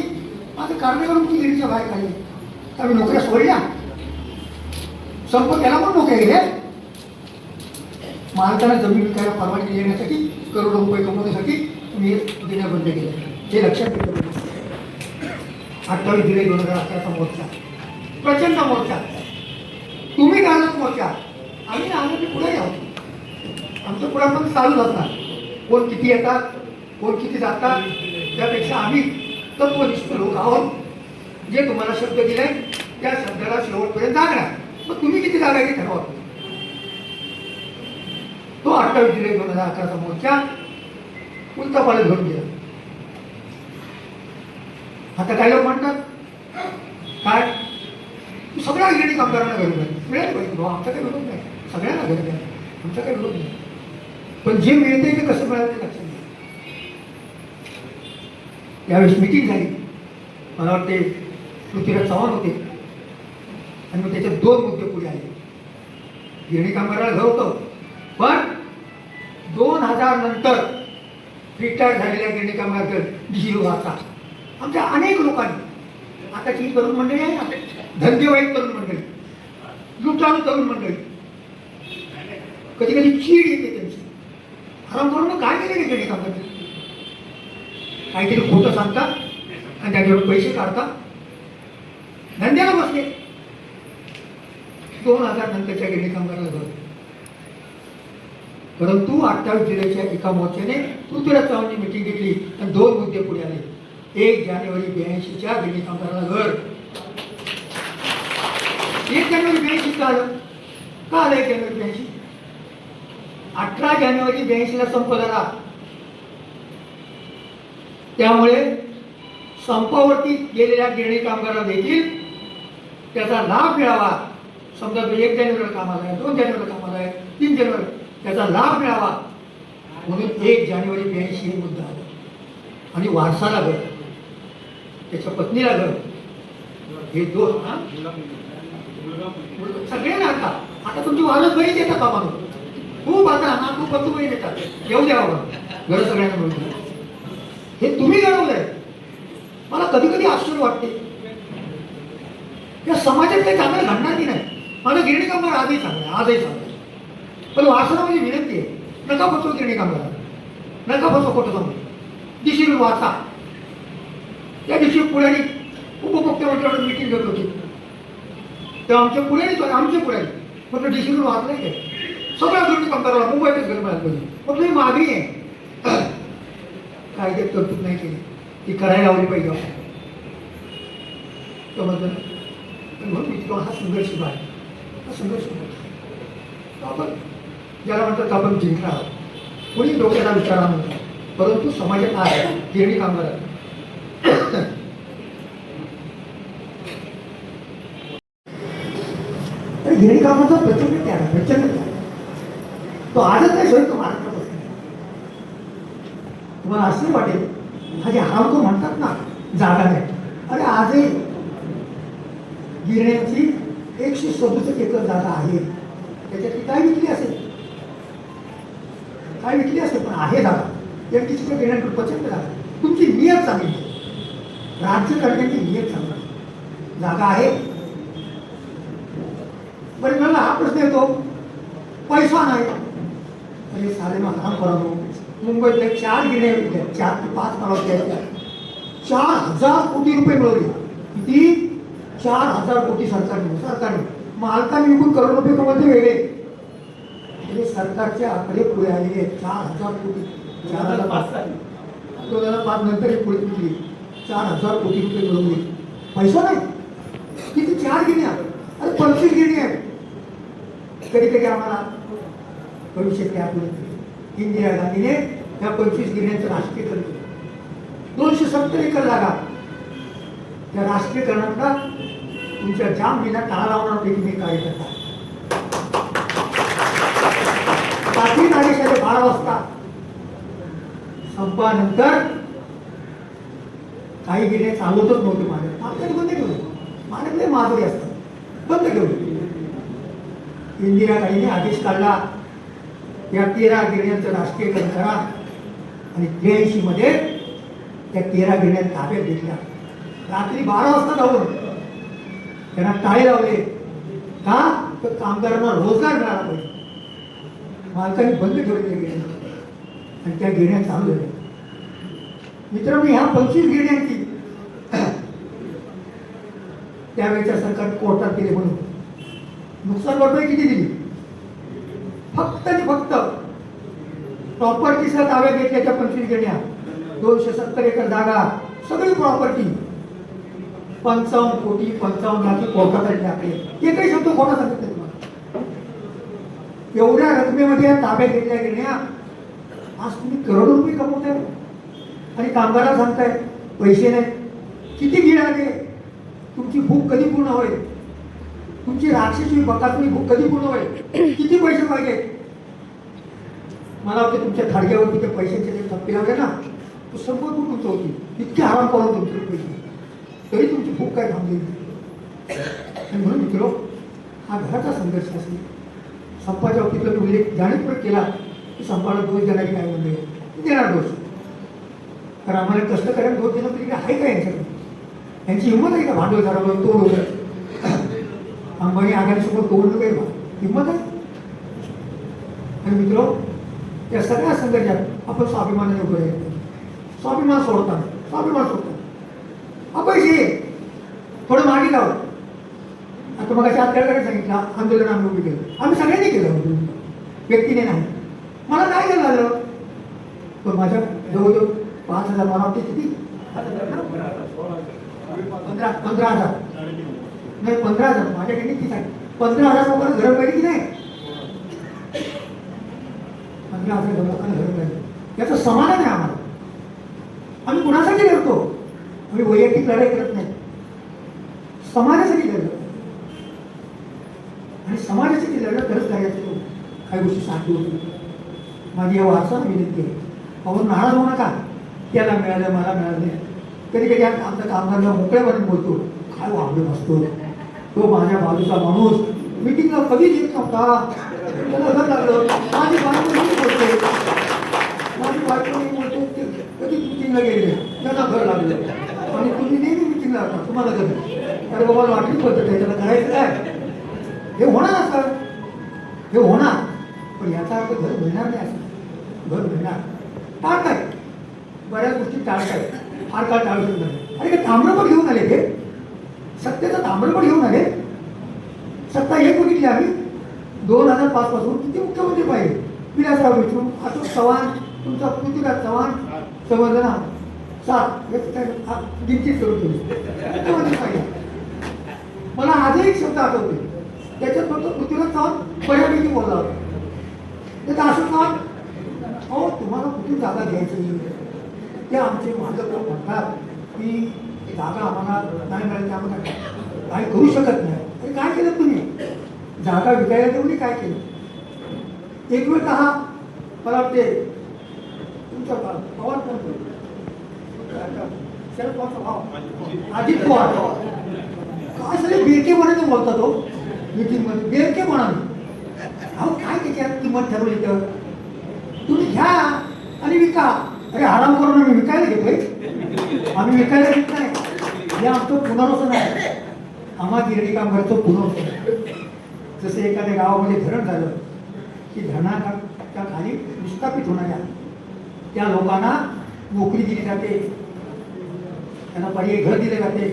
S4: माझं कारण करून ती गिरणीच्या बाहेर काढली. आम्ही नोकऱ्या सोडल्या, संप केला पण नोकऱ्या गेल्या. मालकाला जमीन विकायला परवानगी देण्यासाठी, करोडो रुपये कमवण्यासाठी तुम्ही देणं बंद केलं. हे लक्षात घेतलं. 28 जुलै 2011चा मोर्चा, प्रचंड मोर्चा. तुम्ही काढलाच मोर्चा, आम्ही आम्ही पुढे आहोत. आमचं पुढे पण चालूच असणार. कोण किती येतात, कोण किती जातात, त्यापेक्षा आम्ही तत्वनिष्ठ लोक आहोत. जे तुम्हाला शब्द दिलाय त्या शब्दाला शेवटपर्यंत जागणार. मग तुम्ही किती जागायचे ठरवा. तो 28 जुलै 2011चा मोर्चा उलटा पालट घडून गेला. आता काय लोक म्हणतात काय सगळ्या गिरणी कामगारांना घर मिळालं पाहिजे. आमचा काही विरोध नाही, सगळ्यांना घर द्या, आमचा काही विरोध नाही. पण जे मिळते ते कसं मिळालं ते लक्षात घ्या. यावेळेस मिटिंग झाली, मला वाटते पृथ्वीराज चव्हाण होते, आणि मग त्याच्यात 2 मुद्दे पुढे आले. गिरणी कामगाराला घर होतं, पण 2000 नंतर रिटायर झालेल्या गिरणी कामगार झिरो वाचा. आमच्या अनेक लोकांनी, आताची तरुण मंडळी आहे ना, धंदेवाईक तरुण मंडळी, लुटारू तरुण मंडळी, कधी कधी चीड येते त्यांची. आराम करून काय केले गिरणी कामगार, काहीतरी खोटं सांगतात आणि त्याच्यावर पैसे काढतात, धंद्याला बसले. 2000 नंतरच्या गिरणी कामगाराला घर. परंतु 28 जुलैच्या एका मोर्चाने पृथ्वीराज चव्हाणांनी मिटिंग घेतली आणि 2 मुद्दे पुढे आले. 1 जानेवारी 82च्या गिरणी कामगाराला घर. 1 जानेवारी 82 आलं. का आलं 1 जानेवारी 82? 18 जानेवारी 82ला संप झाला. त्यामुळे संपावरती गेलेल्या गिरणी कामगारांना देखील त्याचा लाभ मिळावा. समजा तो 1 जानेवारीला कामाला आहे, 2 जानेवारीला कामाला आहे, 3 जानेवारी, त्याचा लाभ मिळावा म्हणून 1 जानेवारी 82 हे मुद्दा आला. आणि वारसाला घर, त्याच्या पत्नीला घर, हे दोन सगळे नाका. आता तुमची वारस बहीण येतात बाबा, खूप आता ना खूप बंधू बहीण येतात, येऊ द्या बाबा, घर सगळ्यांना मिळून. हे तुम्ही घडवलंय. मला कधी कधी आश्चर्य वाटते, या समाजात काही चांगलं घडणार की नाही. माझं गिरणी कामगार आजही चांगलं आहे, आजही चांगलं आहे. पण वाचणं माझी विनंती आहे, नका फसवू गिरणी कामगार, नका फसवू खोटं सांगू. दिवशी वाचा. त्या दिवशी पुढारी उपमुख्यमंत्र्यांवर मीटिंग घेत होती, तेव्हा आमच्या पुढारी म्हटलं डिसिजन वाचलंय काय सगळ्या गिरणी कामगाराला मुंबईतच घर मिळालं पाहिजे. म्हटलं ही मागणी आहे, कायद्यात तरतूद नाही केली, ती करायला लावली पाहिजे आपण. म्हणून मी हा संघर्ष आहे, हा संघर्ष आपण ज्याला म्हणतात आपण जिंकणार आहोत. कोणी डोक्याला विचारा म्हणतात, परंतु समाजात आहे गिरणी कामगार. तर गिरणी कामाचा प्रचंड त्याग आहे, प्रचंड त्याग. तो आजच नाही सोय, तो महाराष्ट्रापासून. तुम्हाला असं वाटेल हा जे हावतो म्हणतात ना जागा नाही, अरे आजही गिरण्यांची 167 एकर जागा आहे. त्याच्यातली काय विकली असेल, काय विकली असेल, पण आहे जागा. एकटीच्या गिरण्यांकडे प्रचंड जागा. तुमची नियत चांगली, राज्य करण्याची नियत चांगली, जागा आहे. बरं मला हा प्रश्न येतो, पैसा नाही. अरे साले मग काम करावं. मुंबईतल्या 4 गिरण्या विकल्या, 4 ते 5 मला 4,000 कोटी रुपये मिळवले. किती? 4,000 कोटी सरकारने मालकाने विकून करोड रुपये कमवते वेगळे. म्हणजे सरकारचे आकडे पुढे आलेले आहेत. 4,000 कोटी, 2005 नंतर एक पुढे विकली, 4,000 कोटी रुपये मिळवले. पैसा नाही. किती? 4 गिरण्या, अरे 25 गिरणी आहेत. कधी कधी आम्हाला भविष्यात त्या इंदिरा गांधीने त्या 25 गिरण्यांचं राष्ट्रीयकरण केलं. 270 एकर जागा त्या राष्ट्रीयकरणाचा तुमच्या जाम बिना टाळा लावण्यापैकी मी कार्यकर्ता. प्राचीन आदेशाचे 12 वाजता संपानंतर काही गिरण्या चालवतच नव्हते. मालकाने बंद ठेवले. मालक लय माधुरी असतात, बंद ठेवले. इंदिरा गांधीने आदेश काढला, या 13 गिरण्यांचं राष्ट्रीयकरण करा. आणि 83 मध्ये त्या 13 गिरण्या ताब्यात घेतल्या. रात्री 12 वाजता जाऊन त्यांना टाळे लावले. का? तर कामगारांना रोजगार मिळाला पाहिजे. मालकांनी बंद ठेवले गिरण्या आणि त्या गिरण्या चालू झाल्या. मित्रांनो, ह्या 25 गिरण्यांची त्यावेळेच्या सरकार कोर्टात गेले म्हणून नुकसान भरपाई किती दिली? फक्त आणि फक्त प्रॉपर्टीचा ताब्यात घेतल्याच्या 25 गिरण्या, 270 एकर जागा, सगळी प्रॉपर्टी 55 कोटी 55 लाख कोर्टात आले. एकही शब्द खोटा सांगत नाही तुम्हाला. एवढ्या रकमेमध्ये ताब्यात घेतल्या गिरण्या आज तुम्ही करोडो रुपये कमवताय आणि कामगारांना सांगताय पैसे नाही. किती गिळाले? तुमची भूक कधी पूर्ण होईल? तुमची राक्षसी बकासुरी भूक कधी पूर्ण होईल? किती पैसे पाहिजे? मला वाटतं तुमच्या थाडग्यावरती ते पैशाचे जे थप्पे लावले ना, तो संपत तुमचं होती. इतके आराम करून तुमचे पैसे, तरी तुमची भूक काय थांबली. आणि म्हणून मित्र, हा घराचा संघर्ष असेल. संपाच्या बाबतीतला तो उल्लेख जाणीवपूर्वक केला की संपाला दोष देणारी काय म्हणले देणार दोष. कारण आम्हाला कष्ट करायला दोष देणं तरी आहे का यांच्याकडे? यांची हिंमत आहे का भांडवलदारावर तोड वगैरे? अंबानी आघाडीसमोर तोडणं काही हिंमत आहे? आणि मित्र, या सगळ्या संघर्षात आपण स्वाभिमानाने उभं राहिलो. स्वाभिमान सोडतात अपयशी थोडं मागे जाऊ. आता मग अशा आपल्याकडे सांगितलं आंदोलन आम्ही उभी केलं. आम्ही सगळ्यांनी केलं, व्यक्तीने नाही. मला काय झालं? पण माझ्या जवळजवळ 5,000 मला वाटते किती 15,000 नाही 15,000 माझ्याकडे किती सांगितलं 15,000 लोकांना घरं पाहिजे की नाही? 15,000 लोकांना घरं पाहिजे, याचं समाधान आहे आम्हाला. आम्ही कुणासाठी लढतो? आम्ही वैयक्तिक लढाई करत नाही, समाजासाठी लढतो. आणि समाजासाठी लढत खरंच करायचं. काही गोष्टी सांगतो होती माझी या वारसानं विनंती आहे, अहो नाराज होऊ नका. त्याला मिळालं, मला मिळालं नाही. कधी कधी आमचा कामगारला मोकळेपणे बोलतो, काय वागलं असतो तो माझ्या बाजूचा माणूस मीटिंगला कधीच येत नव्हता, त्याला घर लागलं. माझी बायको मी बोलते, माझी बायको मी बोलते, कधी मीटिंगला गेले त्यांना घर लागलं. आणि तुम्ही नेहमी मीटिंगला राहता, तुम्हाला घर नाही. अरे बाबा वाटली पद्धत आहे, त्याला करायचं काय? हे होणार असं, हे होणार, पण याचा अर्थ घर मिळणार नाही असं. घर मिळणार टाळताय, बऱ्याच गोष्टी टाळताय, फार काळ टाळू शकत नाही. अरे ते ताम्रपट घेऊन आले, ते सत्तेचं ताम्रपट घेऊन आले. सत्ता एक बघितली आम्ही 2005 पासून. किती मुख्यमंत्री पाहिजे? विलासराव देशमुख, अशोक चव्हाण, तुमचा पृथ्वीराज चव्हाण, समजलं 7 गिनतीच करून ठेवली मुख्यमंत्री पाहिजे. मला आजही एक शब्द आठवते, त्याच्यात फक्त पृथ्वीराज चव्हाण बऱ्यापैकी बोलला होता. त्याचा अशोक चव्हाण, अहो तुम्हाला कुठून जागा घ्यायची? ते आमचे मालक म्हणतात की जागा आम्हाला नाही मिळाली, आम्हाला काही करू शकत नाही. अरे काय केलं तुम्ही? जागा विकायला तेवढी काय केलं? एक वेळ हा मला वाटते तुमचा पवार कोण, शरद पवारचा भाव अजित पवार, काय सगळे बेरके म्हणायचं बोलता तो मीटिंगमध्ये, बेरके म्हणाले. अहो काय त्याच्यात किंमत ठरवली तर तुम्ही घ्या आणि विका. अरे आराम करून आम्ही विकायला घेतोय? आम्ही विकायला घेत नाही. हे आमचं पुनर्वसन आहे, आम्हा गिरणी कामगारचं पुनर्वसन. जसं एखाद्या गावामध्ये धरण झालं की धरणाच्या खाली विस्थापित होणाऱ्या त्या लोकांना नोकरी दिली जाते, त्यांना पर्यायी घर दिले जाते,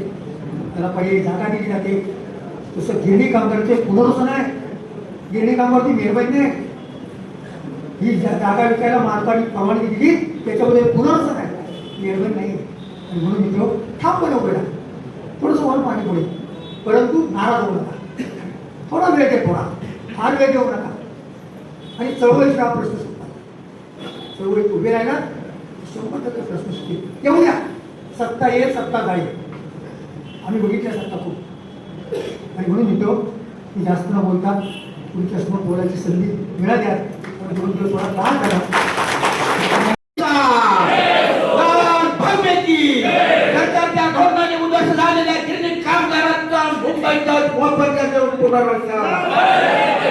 S4: त्याला पर्यायी जागा दिली जाते. तसं गिरणी कामगारचे पुनर्वसन आहे. गिरणी कामगारची मेहरबानी नाही, ही जागा विकायला मालकाने परवानगी दिली त्याच्यामध्ये पुनर्वसन आहे, मेहरबानी नाही. आणि म्हणून मित्र ठामपणे उभे राहा. थोडंसं वर पाणी पडेल, परंतु नाराज होऊ नका. थोडा वेळ दे, थोडा फार वेळ देऊ नका. आणि चळवळीचा हा प्रश्न सुटतात. चळवळीत उभे राहिला 100% प्रश्न सुटतील. येऊ द्या, सत्ता येईल, सत्ता जाईल. आम्ही बघितल्या सत्ता खूप. आणि म्हणून मित्र मी जास्त न बोलता तुमच्या समोर बोलायची संधी मिळाली आहे. पण 2 दिवस थोडा त्रास झाला.
S2: सरकारच्या धोरणाने उद्ध्वस्त झालेल्या गिरणी कामगारांचा मुंबईतच मोफत देऊन पुनर्वसन,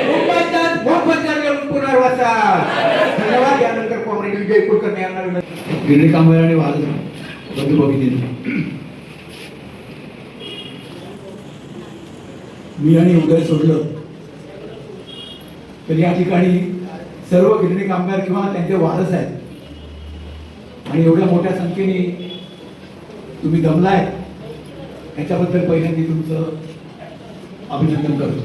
S2: मुंबईतच मोफत देऊन पुनर्वसन. धन्यवाद. यानंतर कॉम्रेड विजय कुलकर्णी यांना विनंती.
S1: गिरणी कामगारांनी बंधू बघितली. मी आणि उदय सोडलं तर या ठिकाणी सर्व गिरणी कामगार किंवा त्यांचे वारस आहेत. आणि एवढ्या मोठ्या संख्येने तुम्ही दमलाय, याच्याबद्दल पहिल्यांदा तुमचं अभिनंदन करतो.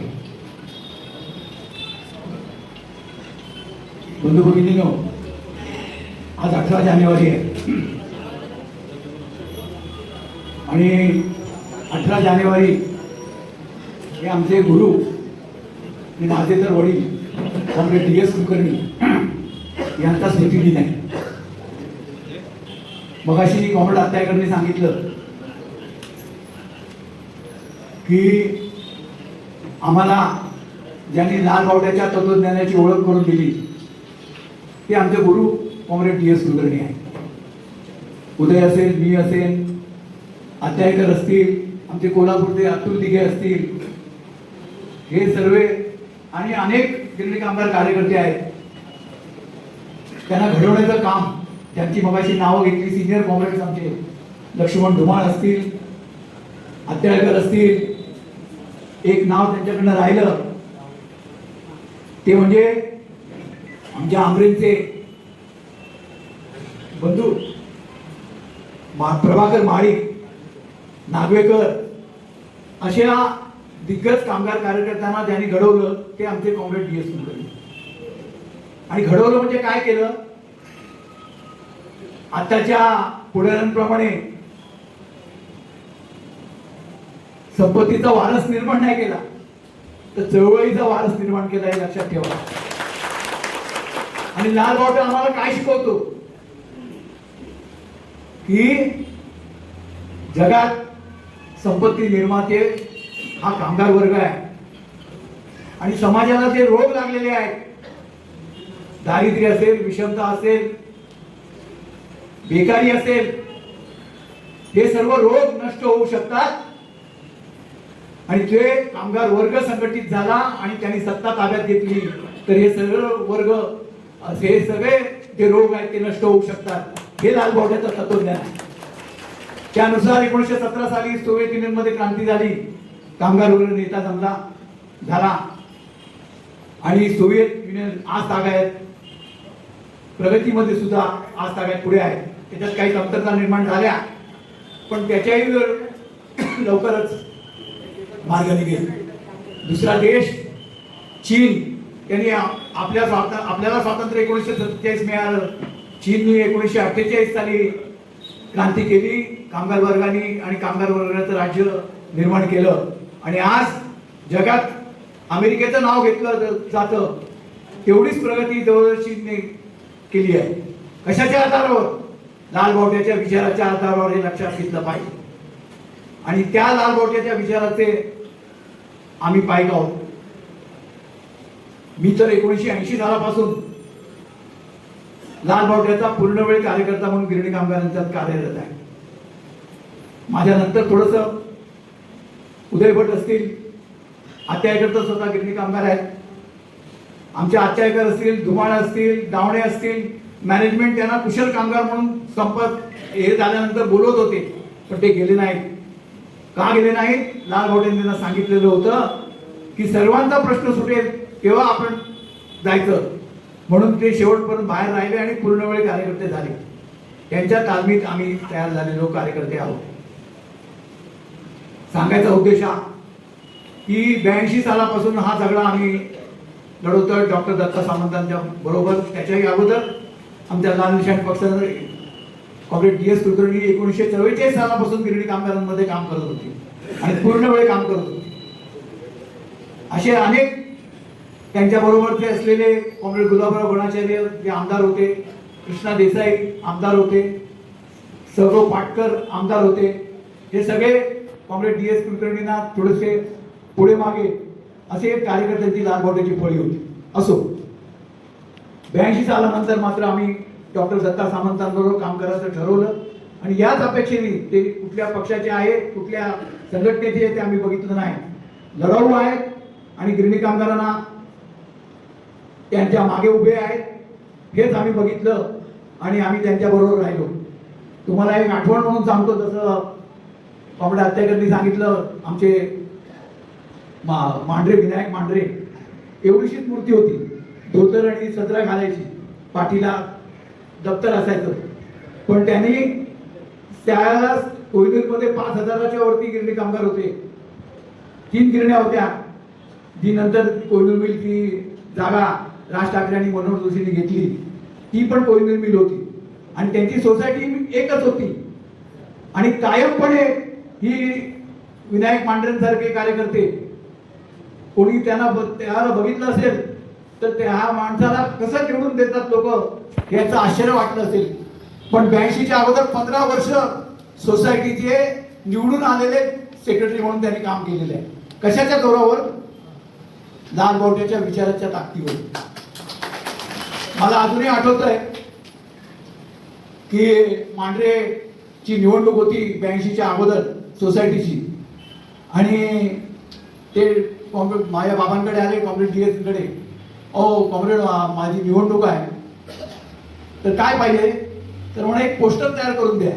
S1: बंधू भगिनींनो, आज 18 जानेवारी आहे आणि 18 जानेवारी हे आमचे गुरु आणि माझे तर वडील कॉम्रेड DS कुलकर्णी यांचा स्मृतिदिन आहे. मगाशी कॉम्रेड आत्याकडे सांगितलं की आम्हाला ज्यांनी लाल बावट्याच्या तत्वज्ञानाची ओळख करून दिली ते आमचे गुरु कॉम्रेड DS कुलकर्णी आहे. उदय असेल, मी असेल, आत्यायकर असतील, आमचे कोल्हापूरचे अतुल दिघे असतील, हे सर्व आणि अनेक गिरणी कामगार कार्यकर्ते आहेत. त्यांना घडवण्याचं काम, त्यांची मगाशी नावं घेतली सिनियर कॉम्रेड्स आमचे लक्ष्मण धुमाळ असतील, आत्याळकर असतील. एक नाव त्यांच्याकडनं राहिलं ते म्हणजे आमच्या आमरेंचे बंधू प्रभाकर महाडिक, नागवेकर अशा दिग्गज कामगार कार्यकर्त्यांना ज्यांनी घडवलं ते आमचे कॉम्रेड DS कुलकर्णी. आणि घडवलं म्हणजे काय केलं? आताच्या पुढाऱ्यांप्रमाणे संपत्तीचा वारस निर्माण नाही केला,
S5: तर चळवळीचा वारस निर्माण केला हे लक्षात ठेवा. आणि लाल बावटा आम्हाला काय शिकवतो की जगात संपत्ती निर्माते हा कामगार वर्ग आहे. आणि समाजाला जे रोग लागलेले आहेत, दारिद्र्य असेल, विषमता असेल, बेकारी असेल, हे सर्व रोग नष्ट होऊ शकतात. आणि जे कामगार वर्ग संघटित झाला आणि त्यांनी सत्ता ताब्यात घेतली तर हे सर्व वर्ग हे सगळे जे रोग आहेत ते नष्ट होऊ शकतात. हे लाल बावट्याचं तत्वज्ञान आहे. त्यानुसार 1917 साली सोव्हिएत युनियनमध्ये क्रांती झाली. कामगार वर्ग नेता जमला झाला आणि सोव्हिएत युनियन आज तागायत प्रगतीमध्ये सुद्धा आज तागायत पुढे आहे. त्याच्यात काही कमतरता निर्माण झाल्या पण त्याच्याही लवकरच मार्ग निघेल. दुसरा देश चीन, त्यांनी आपल्याला स्वातंत्र्य 1947 मिळालं. चीनने 1948 साली क्रांती केली. कामगार वर्गाने आणि कामगार वर्गाचं राज्य निर्माण केलं. आणि आज जगात अमेरिकेचं नाव घेतलं जातं तेवढीच प्रगती जवळ चीनने केली आहे. कशाच्या आधारावर? लाल बावट्याच्या विचाराच्या आधारावर हे लक्षात घेतलं पाहिजे. आणि त्या लाल बावट्याच्या विचाराचे आम्ही पायक आहोत. मी तर 1980 सालापासून लाल बावट्याचा पूर्णवेळ कार्यकर्ता म्हणून गिरणी कामगारांच्यात कार्यरत आहे. माझ्यानंतर थोडस उदय भट असतील, आत्यायकर तर स्वतः गिरणी कामगार आहेत. आमच्या आत्यायकर असतील, धुमाळ असतील, दावणे असतील, मॅनेजमेंट त्यांना कुशल कामगार म्हणून संपत हे झाल्यानंतर बोलवत होते पण ते गेले नाहीत. का गेले नाहीत? लाल बावट्यांनी त्यांना सांगितलेलं होतं की सर्वांचा प्रश्न सुटेल तेव्हा आपण जायचं. म्हणून ते शेवटपर्यंत बाहेर राहिले आणि पूर्णवेळ कार्यकर्ते झाले. त्यांच्या तालमीत आम्ही तयार झालेलो कार्यकर्ते आहोत. सांगायचा उद्देश हा की 82 सालापासून हा झगडा आम्ही लढवतोय डॉक्टर दत्ता सामंतांच्या बरोबर. त्याच्याही अगोदर आमच्या लाल निशाण पक्षाने कॉम्रेड DS कुलकर्णी 1944 सालापासून गिरणी कामगारांमध्ये काम करत होते आणि पूर्णवेळ काम करत होते. असे अनेक त्यांच्या बरोबरचे असलेले कॉम्रेड गुलाबराव गणाचार्य जे आमदार होते, कृष्णा देसाई आमदार होते, सौरव पाटकर आमदार होते. हे सगळे कॉम्रेड DS कुलकर्णींना थोडेसे पुढे मागे असे एक कार्यकर्त्यांची लाल बावट्याची फळी होती. असो, 82 सालानंतर मात्र आम्ही डॉक्टर दत्ता सामंतांबरोबर काम करायचं ठरवलं आणि याच अपेक्षेने ते कुठल्या पक्षाचे आहे, कुठल्या संघटनेचे आहे ते आम्ही बघितलं नाही. लढाऊ आहेत आणि गिरणी कामगारांना त्यांच्या मागे उभे आहेत हेच आम्ही बघितलं आणि आम्ही त्यांच्या बरोबर राहिलो. तुम्हाला एक आठवण म्हणून सांगतो, जसं कॉम्रेड आत्याकरनी सांगितलं, आमचे मांढरे विनायक मांढरे एवढीशीच मूर्ती होती, धोतर आणि सदरा घालायची, पाठीला दप्तर असायचं. पण त्यांनी त्याला कोहिनूरमध्ये 5,000च्या वरती गिरणी कामगार होते. 3 गिरण्या होत्या. जी नंतर कोहिनूर मिल ती जागा राज ठाकरे आणि मनोहर जोशींनी घेतली, ती पण कोहिनूर मिल होती आणि त्यांची सोसायटी एकच होती. आणि कायमपणे ही विनायक मांढरेंसारखे कार्यकर्ते कोणी त्याला बघितलं असेल तर त्या माणसाला कसं निवडून देतात लोक याचं आश्चर्य वाटलं असेल. पण 82च्या अगोदर 15 वर्ष सोसायटीचे निवडून आलेले सेक्रेटरी म्हणून त्यांनी काम केलेलं आहे. कशाच्या जोरावर? लाल बावट्याच्या विचाराच्या ताकदीवर. मला अजूनही आठवत आहे की मांढरेची निवडणूक होती 82च्या अगोदर सोसायटीची आणि ते कॉम्रेड माझ्या बाबांकडे आले, कॉम्रेड DS कडे, कॉम्रेड माझी निवडणूक आहे तर काय पाहिजे? तर म्हणे एक पोस्टर तयार करून द्या.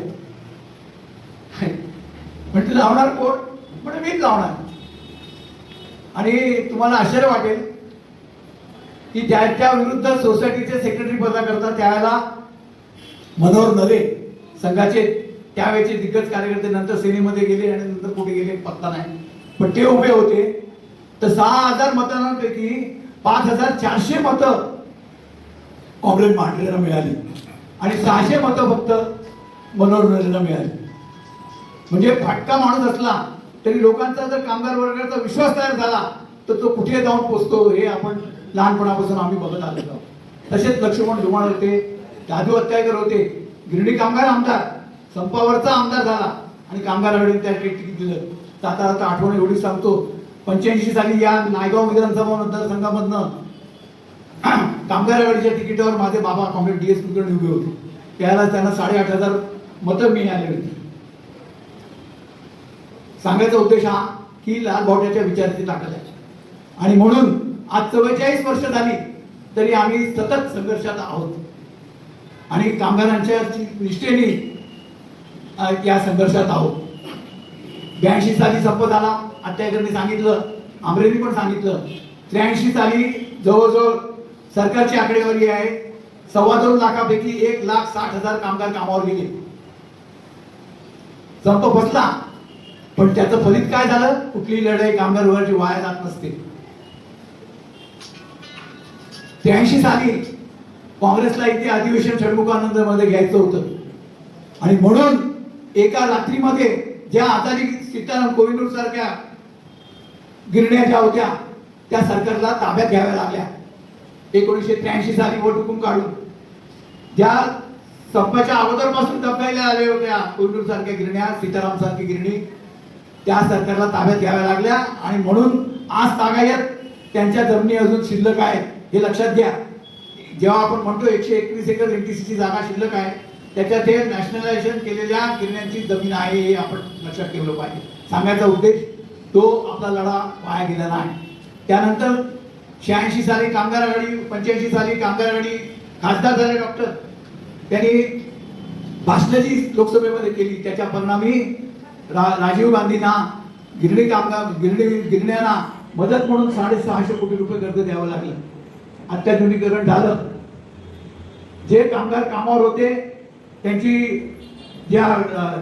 S5: म्हणजे लावणार कोण? म्हणजे मीच लावणार. आणि तुम्हाला आश्चर्य वाटेल की ज्याच्या विरुद्ध सोसायटीचे सेक्रेटरी पदा करता त्यावेळेला मनोहर नरे संघाचे त्यावेळेचे दिग्गज कार्यकर्ते नंतर सेनेमध्ये गेले आणि नंतर कुठे गेले पत्ता नाही, पण ते उभे होते. तर 6,000 मतदानांपैकी 5,400 मतं कॉम्रेड मांढरेंना मिळाली आणि 600 मतं फक्त मनोहर नरेंना मिळाली. म्हणजे फाटका माणूस असला तरी लोकांचा जर कामगार वर्गाचा विश्वास तयार झाला तर तो कुठे जाऊन पोचतो हे आपण लहानपणापासून आम्ही बघत आलेलो आहोत. तसेच लक्ष्मण धुमाळ होते, दादू हत्याळकर होते, गिरणी कामगार आमदार, संपावरचा आमदार झाला आणि कामगार आघाडीने त्या तिकीट दिलं. आता आठवण एवढी सांगतो, 85 साली या नायगाव विधानसभा मतदारसंघामधनं कामगार आघाडीच्या तिकिटावर माझे बाबा कॉम्रेड DS कुलकर्णी उभे होते. त्यावेळेला त्यांना 8,500 मतं मिळाली होती. सांगायचा उद्देश हा की लाल बावट्याच्या विचाराची ताकद आहे आणि म्हणून आज 44 वर्ष झाली तरी आम्ही सतत संघर्षात आहोत आणि कामगारांच्या निष्ठेने या संघर्षात आहोत. 82 साली संप झाला, हत्याकरणी सांगितलं, आमरेंनी पण सांगितलं. 83 साली जवळजवळ सरकारची आकडेवारी आहे 2.25 लाखापैकी 1,60,000 कामगार कामावर गेले. संप बसला पण त्याचं फलित काय झालं? कुठलीही लढाई कामगार वर्गाची वाया जात नसते. 83 साली काँग्रेसला इथे अधिवेशन षण्मुखानंद मध्ये घ्यायचं होतं आणि म्हणून एका रात्रीमध्ये ज्या आजारी सीताराम कोहिनूर सारख्या गिरण्या ज्या होत्या त्या सरकारला ताब्यात घ्याव्या लागल्या. 1983 साली वोट हुकूम काढून ज्या संपाच्या अगोदरपासून दबकायला आल्या होत्या कोहिनूर सारख्या गिरण्या, सीताराम सारखी गिरणी, त्या सरकारला ताब्यात घ्याव्या लागल्या आणि म्हणून आज तागायत त्यांच्या जमिनी अजून शिल्लक आहेत हे लक्षात घ्या. जेव्हा आपण म्हणतो 121 एकर NTC ची जागा शिल्लक आहे, त्याच्यात हे नॅशनलायझेशन केलेल्या गिरण्यांची जमीन आहे हे आपण लक्षात ठेवलं पाहिजे. सांगायचा उद्देश तो आपला लढा वाया गेला नाही. त्यानंतर 86 साली कामगार आघाडी, 85 साली कामगार आघाडी खासदार झाले डॉक्टर, त्यांनी भाषणं जी लोकसभेमध्ये केली त्याच्या परिणामी राजीव गांधींना गिरण्यांना मदत म्हणून 650 कोटी रुपये कर्ज द्यावं लागलं. अत्याधुनिकीकरण झालं. जे कामगार कामावर होते त्यांची ज्या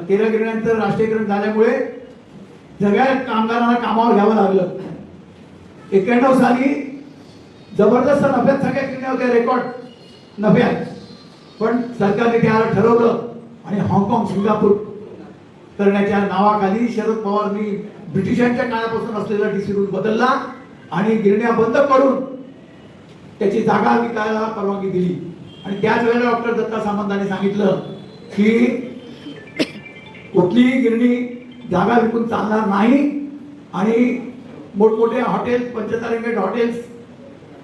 S5: 13 गिरण्यांचं राष्ट्रीयकरण झाल्यामुळे सगळ्या कामगारांना कामावर घ्यावं लागलं. 91 साली जबरदस्त नफ्यात सगळ्या गिरण्या होत्या, रेकॉर्ड नफ्यात, पण सरकारने त्याला ठरवलं आणि हाँगकाँग, सिंगापूर करण्याच्या नावाखाली शरद पवारांनी ब्रिटिशांच्या काळापासून असलेला DC रूल बदलला आणि गिरण्या बंद करून त्याची जागा विकायला परवानगी दिली. आणि त्याच वेळेला डॉक्टर दत्ता सामंतांनी सांगितलं की कुठलीही गिरणी जागा विकून चालणार नाही आणि मोठमोठे हॉटेल्स, पंचतारांकित हॉटेल्स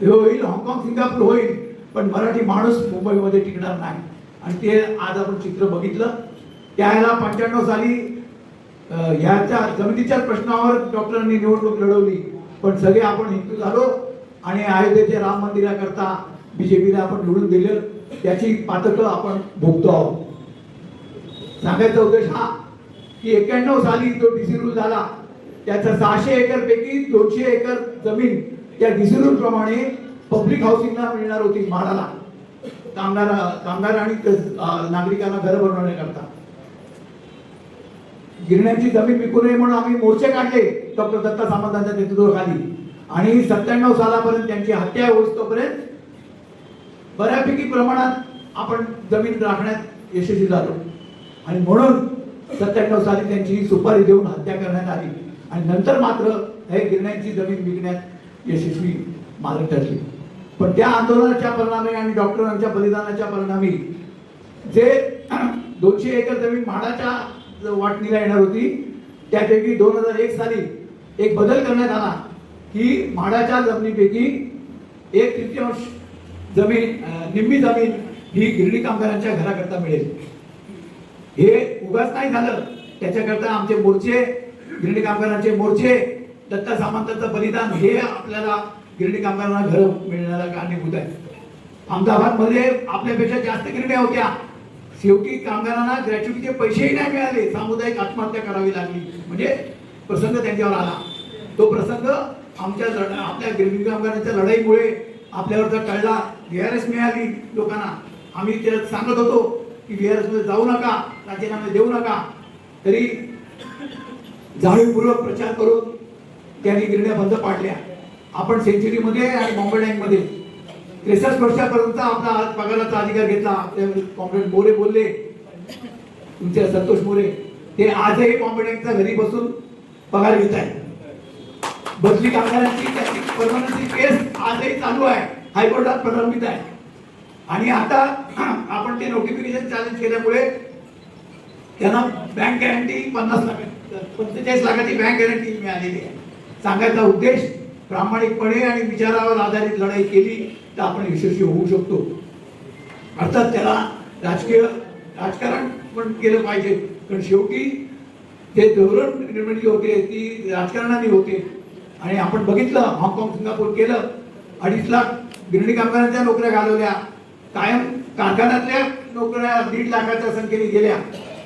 S5: होईल, हाँगकाँग, सिंगापूर होईल, पण मराठी माणूस मुंबईमध्ये टिकणार नाही. आणि ते आज आपण चित्र बघितलं. त्यावेळेला 95 साली ह्याच्या जमिनीच्या प्रश्नावर डॉक्टरांनी निवडणूक लढवली, पण सगळे आपण हिंदू झालो आणि अयोध्येच्या राम मंदिराकरता BJPला आपण निवडून दिलं. त्याची पातकं आपण भोगतो आहोत. सांगायचा उद्देश हा की 91 साली जो DC रूल झाला त्याचा 600 एकर पैकी 200 एकर जमीन त्या DC रूल प्रमाणे पब्लिक हाऊसिंगला मिळणार होती म्हाडाला, कामगार आणि नागरिकांना घर बनवण्याकरता. गिरण्यांची जमीन विकू नये म्हणून आम्ही मोर्चे काढले डॉक्टर दत्ता सामंतांच्या नेतृत्वाखाली आणि 97 सालापर्यंत त्यांची हत्या होईस्तोपर्यंत बऱ्यापैकी प्रमाणात आपण जमीन राखण्यात यशस्वी झालो आणि म्हणून 97 साली त्यांची सुपारी देऊन हत्या करण्यात आली आणि नंतर मात्र हे गिरण्यांची जमीन विकण्यात यशस्वी मार्ग ठरली. पण त्या आंदोलनाच्या परिणामी आणि डॉक्टरांच्या बलिदानाच्या परिणामी जे 200 एकर जमीन म्हाडाच्या वाटणीला येणार होती त्यापैकी 2001 साली एक बदल करण्यात आला की म्हाडाच्या जमिनीपैकी 1/3 जमीन, निम्मी जमीन ही गिरणी कामगारांच्या घराकरता मिळेल. हे उगाच नाही झालं, त्याच्याकरता आमचे मोर्चे, गिरणी कामगारांचे मोर्चे, दत्ता सामंतांचं बलिदान हे आपल्याला गिरणी कामगारांना घर मिळण्याला कारणीभूत आहे. अहमदाबादमध्ये आपल्यापेक्षा जास्त गिरण्या होत्या, शेवटी कामगारांना ग्रॅच्युटीचे पैसेही नाही मिळाले, सामुदायिक आत्महत्या करावी लागली, म्हणजे प्रसंग त्यांच्यावर आला. तो प्रसंग आपल्या गिरणी कामगारांच्या लढाईमुळे आपल्यावरचा टळला. VRS मिळाली लोकांना. आम्ही ते सांगत होतो की VRS मध्ये जाऊ नका, राजीनामे देऊ नका, तरी जाणीवपूर्वक प्रचार करून त्यांनी गिरण्या बंद पाडल्या. आपण सेंचुरीमध्ये आणि बॉम्बे टँकमध्ये 63 वर्षापर्यंत आपला पगाराचा अधिकार घेतला. कॉम्रेड मोरे बोलले, तुमचे संतोष मोरे, ते आजही बॉम्बे टँकच्या घरी बसून पगार घेत आहेत. बदली कामगारांची त्याची परमनन्सी केस आजही चालू आहे, हायकोर्टात प्रलंबित आहे. आणि आता आपण ते नोटिफिकेशन चॅलेंज केल्यामुळे त्यांना बँक गॅरंटी 45 लाखाची बँक गॅरंटी मिळालेली आहे. सांगायचा उद्देश, प्रामाणिकपणे आणि विचारावर आधारित लढाई केली तर आपण यशस्वी होऊ शकतो. अर्थात त्याला राजकारण पण केलं पाहिजे, कारण शेवटी ते धोरण निर्मिती जी होते ती राजकारणाने होते. आणि आपण बघितलं, हाँगकाँग सिंगापूर केलं, 2.5 लाख गिरणी कामगारांच्या नोकऱ्या घालवल्या, कायम कारखान्यातल्या नोकऱ्या 1.5 लाखाच्या संख्येने गेल्या.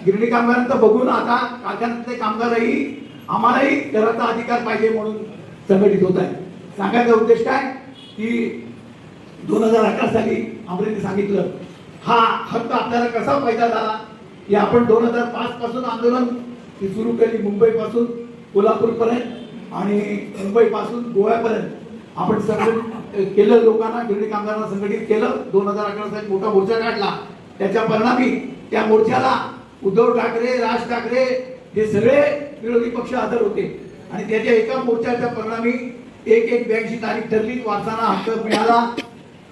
S5: गिरणी कामगारांचं बघून आता कारखान्यातले कामगारही आम्हालाही घराचा अधिकार पाहिजे म्हणून संघटित होत आहे. सांगायचा उद्देश काय की 2011 साली आंबेडकरांनी सांगितलं हा हक्क आपल्याला कसा पैदा झाला, की आपण 2005 पासून आंदोलन सुरू केली. मुंबईपासून कोल्हापूरपर्यंत आणि मुंबईपासून गोव्यापर्यंत आपण संघटित केलं, लोकांना गिरणी कामगारांना संघटित केलं. 2011 साली मोठा मोर्चा काढला. त्याच्या परिणामी त्या मोर्चाला उद्धव ठाकरे, राज ठाकरे हे सगळे विरोधी पक्ष हजर होते. आणि त्याच्या एका मोर्चाच्या परिणामी 1/82 तारीख ठरली, वारसांना हक्क मिळाला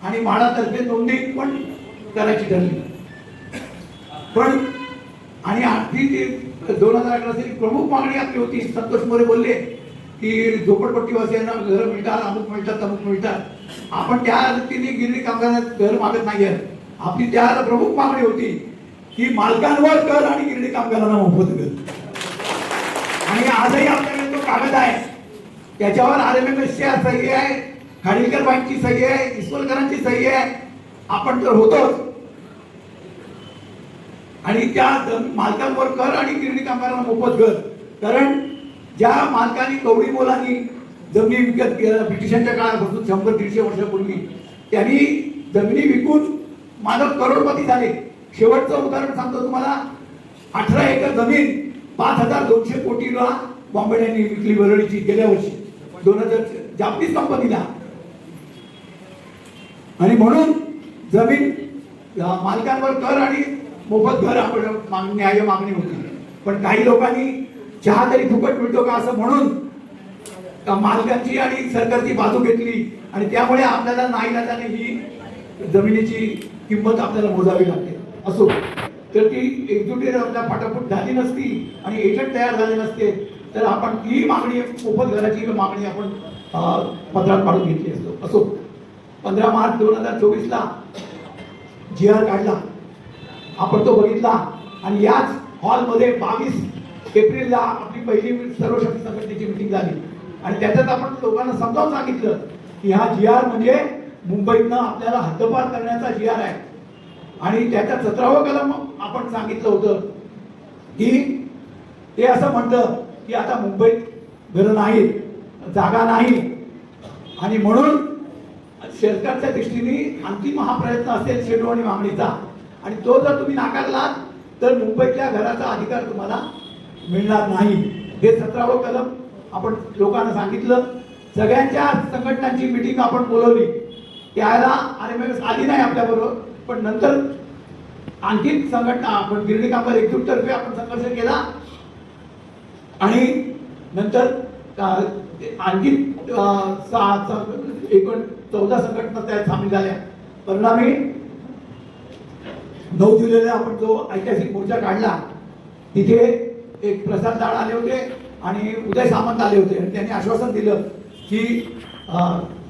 S5: आणि म्हाडातर्फे नोंदणी पण करायची ठरली. पण आणि आणखी ती 2011 साली प्रमुख मागणी आपली होती. संतोष मोरे बोलले की झोपडपट्टीवासियांना घर मिळतात, अमुक मिळतात, तमुक मिळतात. आपण त्या रीतीने गिरणी कामगारांना घर मागत नाही आहे. आपली त्या प्रमुख मागणी होती की मालकांवर कर आणि गिरणी कामगारांना मोफत कर. आणि आजही आपल्याकडे तो कागद आहे, त्याच्यावर RMMSची सही आहे, खाडीलकर बाईंची सही आहे, इस्वलकरांची सही आहे. आपण तर होतोच. आणि त्या मालकांवर कर आणि गिरणी कामगारांना मोफत कर. कारण ज्या मालकांनी कवडी मोलांनी जमिनी विकत ब्रिटिशांच्या काळापासून 100-150 वर्षापूर्वी त्यांनी जमिनी विकून मालक करोडपती झाले. शेवटचं उदाहरण सांगतो तुम्हाला. 18 एकर जमीन 5200 कोटीला बॉम्बे यांनी विकली वरळीची गेल्या वर्षी 2000 जापनीज कंपनीला. आणि म्हणून जमीन मालकांवर कर आणि मोफत घर आपण न्याय मागणी होती. पण काही लोकांनी चहा तरी फुकट मिळतो का असं म्हणून मालकांची आणि सरकारची बाजू घेतली. आणि त्यामुळे आपल्याला नाईलाजाने ही जमिनीची किंमत आपल्याला मोजावी लागते. असो, तर ती एकजुटीने फाटाफूट झाली नसती आणि एजंट तयार झाले नसते तर आपण ही मागणी, मोफत घराची मागणी आपण पत्रात काढून घेतली असतो. असो, 15 मार्च 2024ला GR काढला, आपण तो बघितला. आणि याच हॉलमध्ये 22 एप्रिलला आपली पहिली सर्वशक्ती संघटनेची मिटिंग झाली. आणि त्याच्यात आपण लोकांना समजावून सांगितलं की हा GR म्हणजे मुंबईतनं आपल्याला हद्दपार करण्याचा GR आहे. आणि त्याच्या 17वं कलम आपण सांगितलं होतं की ते असं म्हणतं की आता मुंबईत घरं नाहीत, जागा नाही, आणि म्हणून सरकारच्या दृष्टीने अंतिम हा प्रयत्न असेल शेडू आणि मागणीचा. आणि तो जर तुम्ही नाकारलात तर मुंबईतल्या घराचा अधिकार तुम्हाला मिळणार नाही. हे 17वं कलम आपण लोकांना सांगितलं. सगळ्यांच्या संघटनांची मीटिंग आपण बोलवली. त्याला RMMS आली नाही आपल्याबरोबर, पण नंतर आणखी संघटना आपण गिरणी कामगार एकजूट तर्फे आपण संघर्ष केला. आणि नंतर आणखी 14 संघटना त्यात सामील झाल्या. परिणामी 9 जुलैला आपण जो ऐतिहासिक मोर्चा काढला, तिथे एक प्रसाद दाड आले होते आणि उदय सामंत आले होते. आणि त्यांनी आश्वासन दिलं की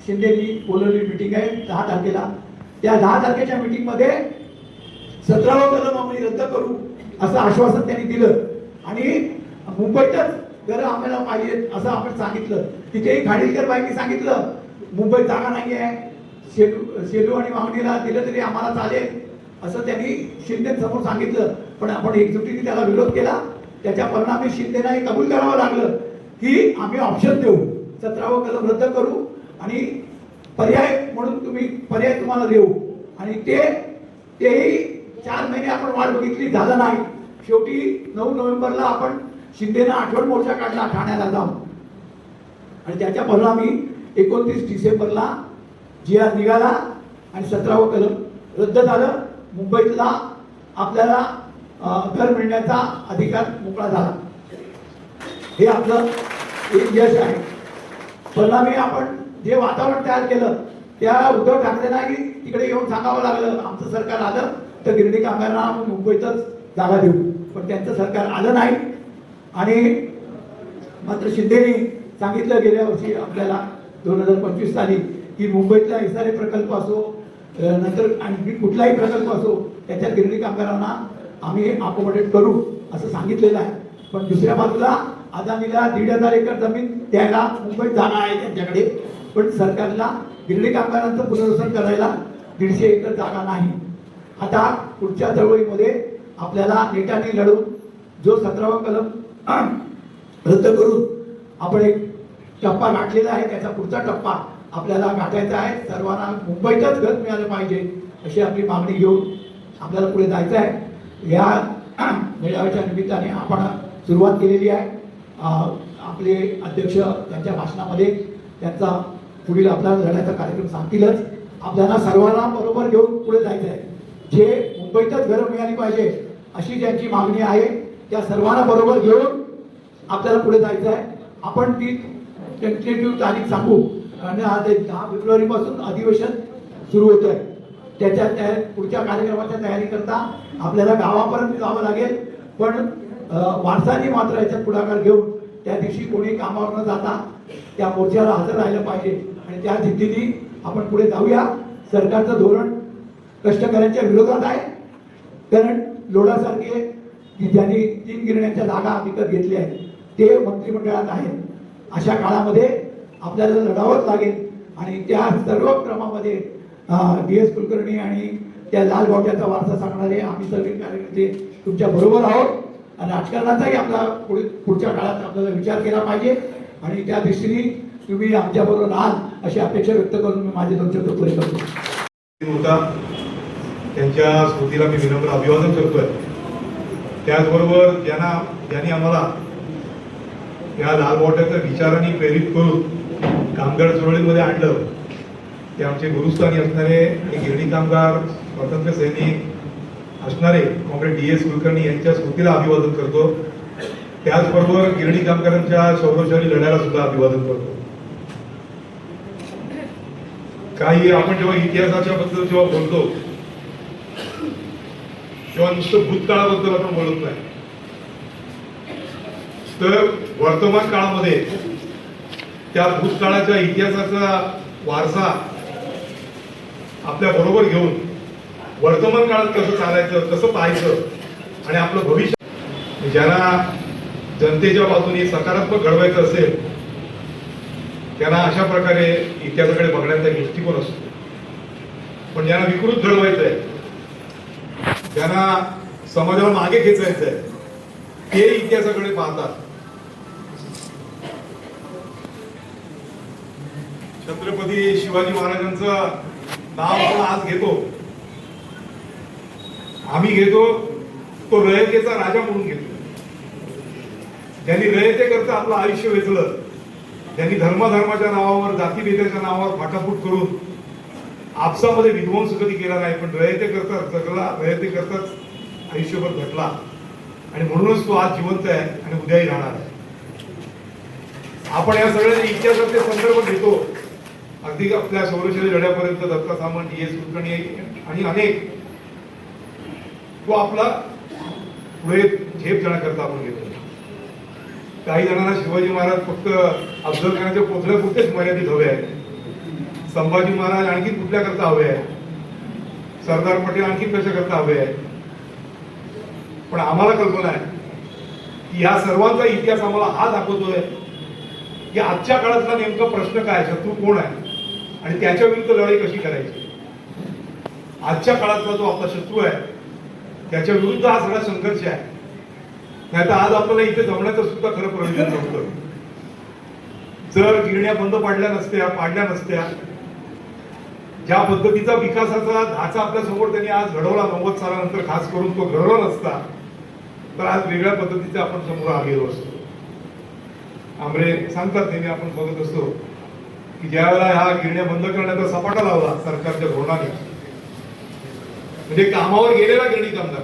S5: शिंदेनी बोलवली मीटिंग आहे 10 तारखेला. त्या 10 तारखेच्या मीटिंगमध्ये 17वं कलम आम्ही रद्द करू असं आश्वासन त्यांनी दिलं. आणि मुंबईतच घरं आम्हाला पाहिजेत असं आपण सांगितलं. तिथेही खाडीलकर बाईंनी सांगितलं मुंबईत जागा नाही आहे, शेलू आणि मागणीला दिलं तरी आम्हाला चालेल असं त्यांनी शिंदेसमोर सांगितलं. पण आपण एकजुटीने त्याला विरोध केला. त्याच्या परिणामी शिंदेना हे कबूल करावं लागलं की आम्ही ऑप्शन देऊ, 17वं कलम रद्द करू आणि पर्याय म्हणून पर्याय तुम्हाला देऊ. आणि तेही 4 महिने आपण वाट बघितली, झालं नाही. शेवटी 9 नोव्हेंबरला आपण शिंदेना आठवण मोर्चा काढला ठाण्याला जाऊन. आणि त्याच्या परिणामी 29 डिसेंबरला GR निघाला आणि 17वं कलम रद्द झालं. मुंबईतला आपल्याला घर मिळण्याचा अधिकार मोकळा झाला. हे आपलं एक यश आहे. परिणामी आपण जे वातावरण तयार केलं त्या उद्धव ठाकरेंनाही तिकडे येऊन सांगावं लागलं आमचं सरकार आलं तर गिरणी कामगारांना मुंबईतच जागा देऊ, पण त्यांचं सरकार आलं नाही. आणि मात्र शिंदेनी सांगितलं गेल्या वर्षी आपल्याला 2025 साली की मुंबईतला इसारे प्रकल्प असो नंतर आणखी कुठलाही प्रकल्प असो त्याच्यात गिरणी कामगारांना आम्ही अकोमोडेट करू असं सांगितलेलं आहे. पण दुसऱ्या बाजूला अदानीला 1,500 एकर जमीन द्यायला मुंबईत जागा आहे त्यांच्याकडे, पण सरकारला गिरणी कामगारांचं पुनर्वसन करायला 150 एकर जागा नाही. आता पुढच्या चळवळीमध्ये आपल्याला नेटाने लढून जो 17वा कलम रद्द करून आपण एक टप्पा गाठलेला आहे, त्याचा पुढचा टप्पा आपल्याला गाठायचा आहे. सर्वांना मुंबईतच घर मिळालं पाहिजे अशी आपली मागणी घेऊन आपल्याला पुढे जायचं आहे. या मेळाव्याच्या निमित्ताने आपण सुरुवात केलेली आहे. आपले अध्यक्ष त्यांच्या भाषणामध्ये त्यांचा पुढील आपला लढायचा कार्यक्रम सांगतीलच. आपल्याला सर्वांना बरोबर घेऊन पुढे जायचं आहे. जे मुंबईतच घरं मिळाली पाहिजे अशी ज्यांची मागणी आहे त्या सर्वांना बरोबर घेऊन आपल्याला पुढे जायचं आहे. आपण ती टेंटेटिव्ह तारीख सांगू आणि आज 10 फेब्रुवारीपासून अधिवेशन सुरू होतं आहे. त्याच्या पुढच्या कार्यक्रमाच्या तयारीकरता आपल्याला गावापर्यंत जावं लागेल, पण माणसांनी मात्र याच्यात पुढाकार घेऊन त्या दिवशी कोणी कामावर न जाता त्या मोर्चाला हजर राहिलं पाहिजे आणि त्या जिद्दीने आपण पुढे जाऊया. सरकारचं धोरण कष्टकऱ्यांच्या विरोधात आहे, कारण लोढासारखे की ज्यांनी 3 गिरण्यांच्या जागा विकत घेतल्या आहेत ते मंत्रिमंडळात आहेत. अशा काळामध्ये आपल्याला लढावंच लागेल आणि त्या सर्व क्रमामध्ये DS कुलकर्णी आणि त्या लाल बावट्याचा वारसा सांगणारे आम्ही सर्व कार्यकर्ते तुमच्या बरोबर आहोत. आणि राजकारणाचाही आपला पुढच्या काळात आपल्याला विचार केला पाहिजे आणि त्या दृष्टीने तुम्ही आमच्याबरोबर राहाल अशी अपेक्षा व्यक्त करून मी माझे 2 शब्द पुरे करतो.
S6: होता त्यांच्या स्मृतीला मी विनम्र अभिवादन करतोय. त्याचबरोबर ज्यांनी आम्हाला या लालबावट्याच्या विचारांनी प्रेरित करून कामगार चळवळीमध्ये आणलं ते आमचे गुरुस्थानी असणारे आणि गिरणी कामगार स्वातंत्र्य सैनिक असणारे कॉम्रेड DS कुलकर्णी यांच्या स्मृतीला अभिवादन करतो. त्याचबरोबर गिरणी कामगारांच्या शौर्यशाली लढ्याला सुद्धा अभिवादन करतो. काही आपण जेव्हा इतिहासाच्या बद्दल जेव्हा बोलतो तेव्हा नुसतं भूतकाळाबद्दल आपण बोलत नाही, तर वर्तमान काळामध्ये त्या भूतकाळाच्या इतिहासाचा वारसा आपल्या बरोबर घेऊन वर्तमान काळात कसं चालायचं, कसं पाहायचं आणि आपलं भविष्य ज्यांना जनतेच्या बाजूने सकारात्मक घडवायचं असेल त्यांना अशा प्रकारे इतिहासाकडे बघण्याचा दृष्टिकोन असतो. पण ज्यांना विकृत घडवायचं आहे, ज्यांना समाजाला मागे खेचायचं आहे ते इतिहासाकडे पाहतात. छत्रपती शिवाजी महाराजांचं नाव आपण आज घेतो, आम्ही घेतो तो रयतेचा राजा म्हणून घेतो. ज्यांनी रयतेकरता आपलं आयुष्य वेचलं, ज्यांनी धर्माच्या नावावर जातीभेदाच्या नावावर फाटाफूट करून आपसामध्ये विध्वंस कधी केला नाही, पण रयतेकरता जगला, रयतेकरताच आयुष्यभर घटला आणि म्हणूनच तो आज जिवंत आहे आणि उद्याही राहणार आहे. आपण या सगळ्या इतिहासाचे संदर्भ घेतो, अगदी आपल्या शौर्यशाली लढ्यापर्यंत दत्ता सामंत, DS कुलकर्णी आणि अनेक, तो आपला पुढे झेप जाण्याकरता आपण घेतो. काही जणांना शिवाजी महाराज फक्त अफजल खानाच्या पुतळ्यापुरतेच मर्यादित हवे आहे, संभाजी महाराज आणखी कुठल्या करता हवे आहे, सरदार पटेल आणखी कशा करता हवे आहे. पण आम्हाला कल्पना आहे की या सर्वांचा इतिहास आम्हाला हा दाखवतोय की आजच्या काळातला नेमका प्रश्न काय, शत्रू कोण आहे आणि त्याच्या विरुद्ध लढाई कशी करायची. आजच्या काळातला जो आपला शत्रू आहे त्याच्या विरुद्ध हा सगळा संघर्ष आहे. नाही तर आज आपल्याला इथे जमण्याचं सुद्धा खरं प्रयोजन नव्हतं. जर गिरण्या बंद पाडल्या नसत्या, ज्या पद्धतीचा विकासाचा धाचा आपल्या समोर त्यांनी आज घडवला 90 सालानंतर खास करून तो घडवला नसता तर आज वेगळ्या पद्धतीचे आपण समोर आलेलो असतो. आमरे सांगतात नेहमी, आपण बघत असतो की ज्या वेळेला ह्या गिरण्या बंद करण्याचा सपाटा लावला सरकारच्या धोरणाने, म्हणजे कामावर गेलेला गिरणी कामगार,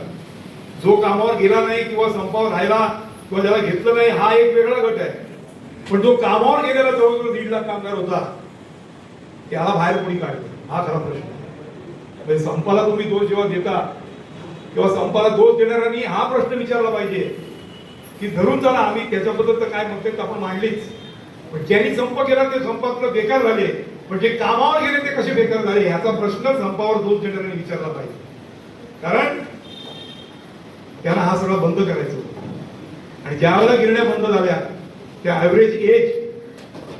S6: जो कामावर गेला नाही किंवा संपावर राहिला किंवा ज्याला घेतलं नाही, हा एक वेगळा गट आहे. पण जो कामावर गेलेला जवळजवळ 1.5 लाख कामगार होता त्याला बाहेर कोणी काढलं, हा खरा प्रश्न आहे. म्हणजे संपाला तुम्ही दोष जेव्हा देता किंवा संपाला दोष देणाऱ्यांनी हा प्रश्न विचारला पाहिजे की धरून चला, आम्ही त्याच्याबद्दल तर काय म्हणतोय आपण मांडलीच, पण ज्यांनी संप केला ते संपातलं बेकार झाले, पण जे कामावर गेले ते कसे बेकार झाले याचा प्रश्न संपावर दोष देणाऱ्यांनी विचारला पाहिजे. कारण त्यांना हा सगळं बंद करायचं होतं. आणि ज्या वेळेला गिरण्या बंद झाल्या त्या ऍव्हरेज एज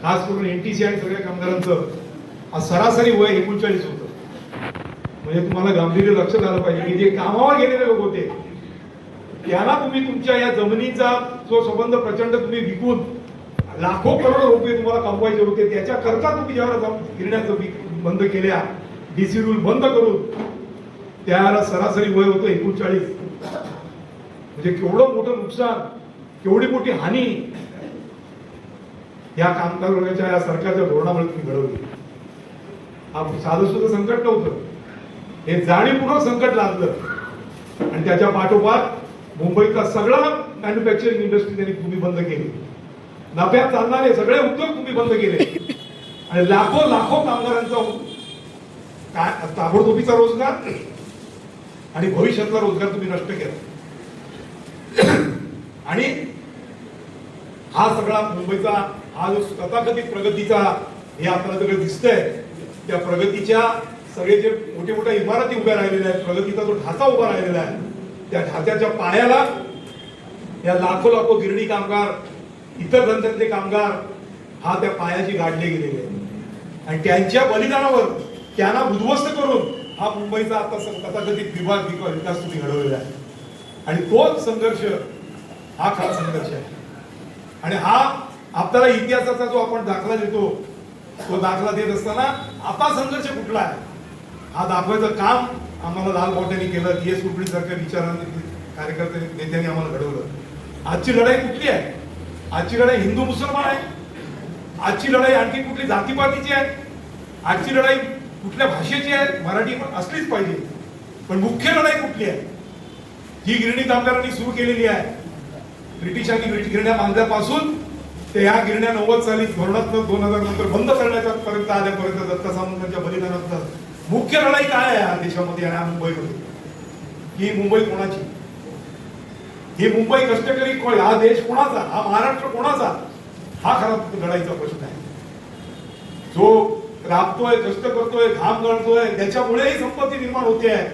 S6: खास करून एनटीसी आणि सगळ्या कामगारांचं सरासरी वय 39 होतं. म्हणजे तुम्हाला गांभीर्य लक्षात आलं पाहिजे की जे कामावर गेलेले लोक होते त्यांना तुम्ही तुमच्या या जमिनीचा जो संबंध प्रचंड तुम्ही विकून लाखो करोड रुपये तुम्हाला कमवायचे होते, त्याच्याकरता तुम्ही ज्यावेळेला गिरण्याचं बंद केल्या, डीसी रूल बंद करून त्याला सरासरी वय होतं 39. म्हणजे केवढं मोठं नुकसान, केवढी मोठी हानी या कामगार वर्गाच्या या सरकारच्या धोरणामुळे तुम्ही घडवली. हा साधं सुद्धा संकट नव्हतं, हे जाणीवपूर्वक संकट लागलं. आणि त्याच्या पाठोपाठ मुंबईतला सगळा मॅन्युफॅक्चरिंग इंडस्ट्री त्यांनी तुम्ही बंद केली, नफ्यात चालणारे सगळे उद्योग तुम्ही बंद केले आणि लाखो लाखो कामगारांचा ताबडतोबीचा रोजगार आणि भविष्यातला रोजगार तुम्ही नष्ट केला. आणि हा सगळा मुंबईचा हा जो तथाकथित प्रगतीचा हे आपल्याला सगळं दिसतंय, त्या प्रगतीच्या सगळे जे मोठे मोठ्या इमारती उभ्या राहिलेल्या आहेत, प्रगतीचा जो ढाचा उभा राहिलेला आहे, त्या ढाच्याच्या पायाला या लाखो लाखो गिरणी कामगार, इतर धंद्यातले कामगार हा त्या पायाची गाडले गेलेले आहेत. आणि त्यांच्या बलिदानावर त्यांना उद्ध्वस्त करून हा मुंबईचा आता तथाकथित विकास तुम्ही घडवलेला आहे. आणि तोच संघर्ष हा खरा संघर्ष आहे. आणि हा आपल्याला इतिहासाचा जो आपण दाखला देतो तो दाखला देत असताना आता संघर्ष कुठला आहे हा दाखवायचं काम आम्हाला लाल मोठ्यांनी केलं, DS कुलकर्णी सारख्या विचारांनी कार्यकर्ते नेत्यांनी आम्हाला घडवलं. आजची लढाई कुठली आहे? आजची लढाई हिंदू मुसलमान आहे, आजची लढाई आणखी कुठली जातीपातीची आहे, आजची लढाई कुठल्या भाषेची आहे? मराठी पण असलीच पाहिजे. पण मुख्य लढाई कुठली आहे? ही गिरणी कामगारांनी सुरू केलेली आहे. ब्रिटिशांनी गिरण्या बांधल्यापासून ते या गिरण्या 90 साली धोरणात्मक 2000 नंतर बंद करण्याच्या पर्यंत आल्यापर्यंत दत्ता सामंतांच्या बलिदानानंतर मुख्य लढाई काय आहे या देशामध्ये आणि मुंबईमध्ये? ही मुंबई कोणाची? ही मुंबई कष्टकरी कोण? हा देश कोणाचा? हा महाराष्ट्र कोणाचा? हा खरा लढाईचा प्रश्न आहे. जो राबतोय, कष्ट करतोय, घाम गळतोय, त्याच्यामुळेही संपत्ती निर्माण होते आहे.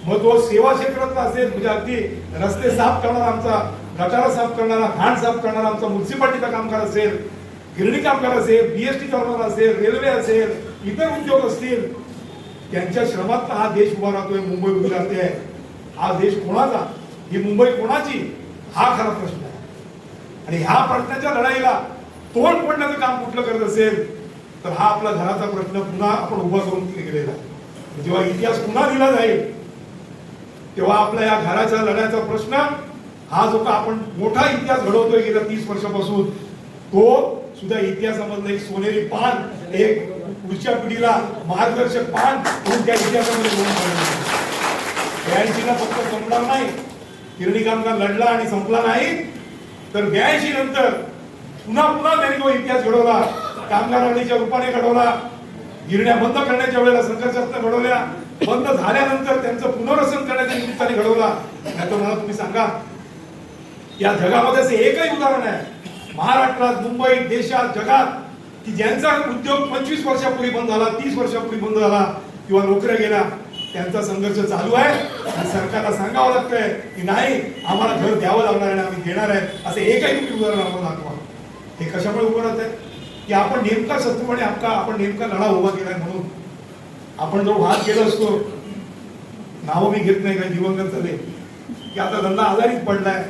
S6: मग तो सेवा क्षेत्रातला असेल, म्हणजे अगदी रस्ते साफ करणारा आमचा, गटारा साफ करणारा, घाण साफ करणारा आमचा म्युन्सिपाल्टीचा कामगार असेल, गिरणी कामगार असेल, BST चालवणारा असेल, रेल्वे असेल, इतर उद्योग असतील, त्यांच्या श्रमात हा देश उभा राहतोय, मुंबई उभी राहते. हा देश कोणाचा? ही मुंबई कोणाची? हा खरा प्रश्न आहे. आणि ह्या प्रश्नाच्या लढाईला तोंड फोडण्याचं काम कुठलं करत असेल तर हा आपला घराचा प्रश्न पुन्हा आपण उभा करून गेलेला आहे. जेव्हा इतिहास पुन्हा दिला जाईल तेव्हा आपल्या या घराच्या लढ्याचा प्रश्न हा जो का आपण मोठा इतिहास घडवतोय गेल्या 30 वर्षापासून, तो सुद्धा इतिहासामधलं एक सोनेरी पान, एक पुढच्या पिढीला मार्गदर्शक पान म्हणून त्या इतिहासामध्ये घेऊन पडलं. 82 ला फक्त संपणार नाही, गिरणी कामगार लढला आणि संपला नाही, तर 82 नंतर पुन्हा पुन्हा त्यांनी तो इतिहास घडवला, कामगार लढाईच्या रूपाने घडवला. गिरण्या बंद करण्याच्या वेळेला संघर्षात घडवल्या, बंद झाल्यानंतर त्यांचं पुनर्वसन करण्याच्या निमित्ताने घडवला. नाही तर मला तुम्ही सांगा, या जगामध्ये असे एकही उदाहरण आहे महाराष्ट्रात, मुंबईत, देशात, जगात की ज्यांचा उद्योग 25 वर्षापूर्वी बंद झाला, 30 वर्षापूर्वी बंद झाला किंवा नोकऱ्या गेल्या, त्यांचा संघर्ष चालू आहे. आणि सरकारला सांगावं लागतंय की नाही, आम्हाला घर द्यावं लागणार आहे, आम्ही देणार आहे. असे एकही तुम्ही उदाहरण आम्हाला दाखवा. हे कशामुळे उभं राहत आहे की आपण नेमका शत्रूपणे आपण नेमका लढा उभा केलाय म्हणून. आपण जो वाद केला असतो, नावं मी घेत नाही, काही दिवंगत झाले की आता धंदा आजारीच पडलाय,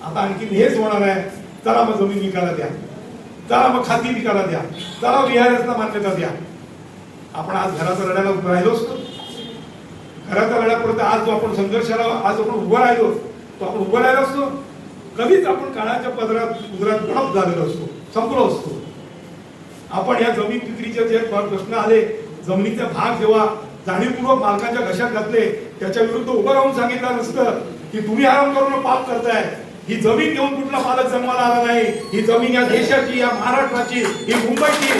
S6: आता आणखी हेच होणार आहे, चला मग जमीन विकायला द्या, चला मग खाती विकायला द्या, चला VRSला मान्यता द्या. आपण आज घराचा लढ्याला राहिलो असतो, घराचा लढ्यापर्यंत आज जो आपण संघर्षाला आज आपण उभं राहिलो, तो आपण उभं राहिलो असतो, कधीच आपण काळाच्या उदरात गडप झालेलो असतो, संपलो असतो. आपण या जमीन विक्रीचे जे प्रश्न आले, जमिनीचे भाग जेव्हा जाणीवपूर्वक मालकाच्या घशात घातले, त्याच्या विरुद्ध उभं राहून सांगितलं नसतं की तुम्ही आराम करून पाप करताय, ही जमीन घेऊन कुठला मालक जन्माला आला नाही. ही जमीन या देशाची, या महाराष्ट्राची, ही मुंबईची.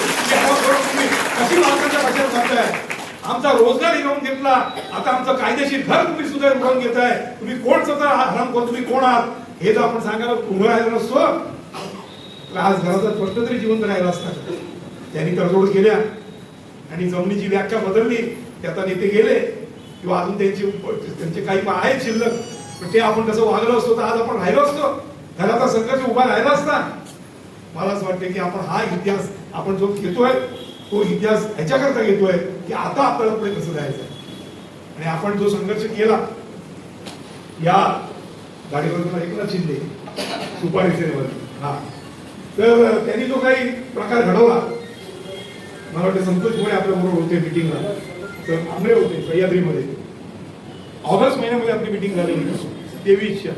S6: तुम्ही कशी मालकाच्या भाषेत सांगताय? आमचा रोजगार हिरावून घेतला, आता आमचं कायदेशीर घर तुम्ही सुद्धा हिरावून घेताय. तुम्ही कोण स्वतः हराम करतो, तुम्ही कोण आहात हे जर आपण सांगायला उभं राहिलं नसतो तर आज घराचा स्पष्ट तरी जिवंत राहिला असता. त्यांनी तडजोड केल्या आणि जमिनीची व्याख्या बदलली. ते आता नेते गेले किंवा अजून त्यांचे काही आहेत शिल्लक, पण ते आपण कसं वागलो असतो तर आज आपण राहिलो असतो, घराचा संघर्ष उभा राहिला असता. मला असं वाटतं की आपण हा इतिहास आपण जो घेतोय तो इतिहास ह्याच्याकरता घेतोय की आता आपल्याला पुढे कसं जायचं. आणि आपण जो संघर्ष केला या गाडीवर एकनाथ शिंदे सुपारी सेनेवर, हा, तर त्यांनी जो काही प्रकार घडवला, मला वाटतं संतोष मोरे आपल्या बरोबर होते मिटिंगला, तर आंबरे होते सह्याद्रीमध्ये. ऑगस्ट महिन्यामध्ये आपली मिटिंग झाली 23च्या,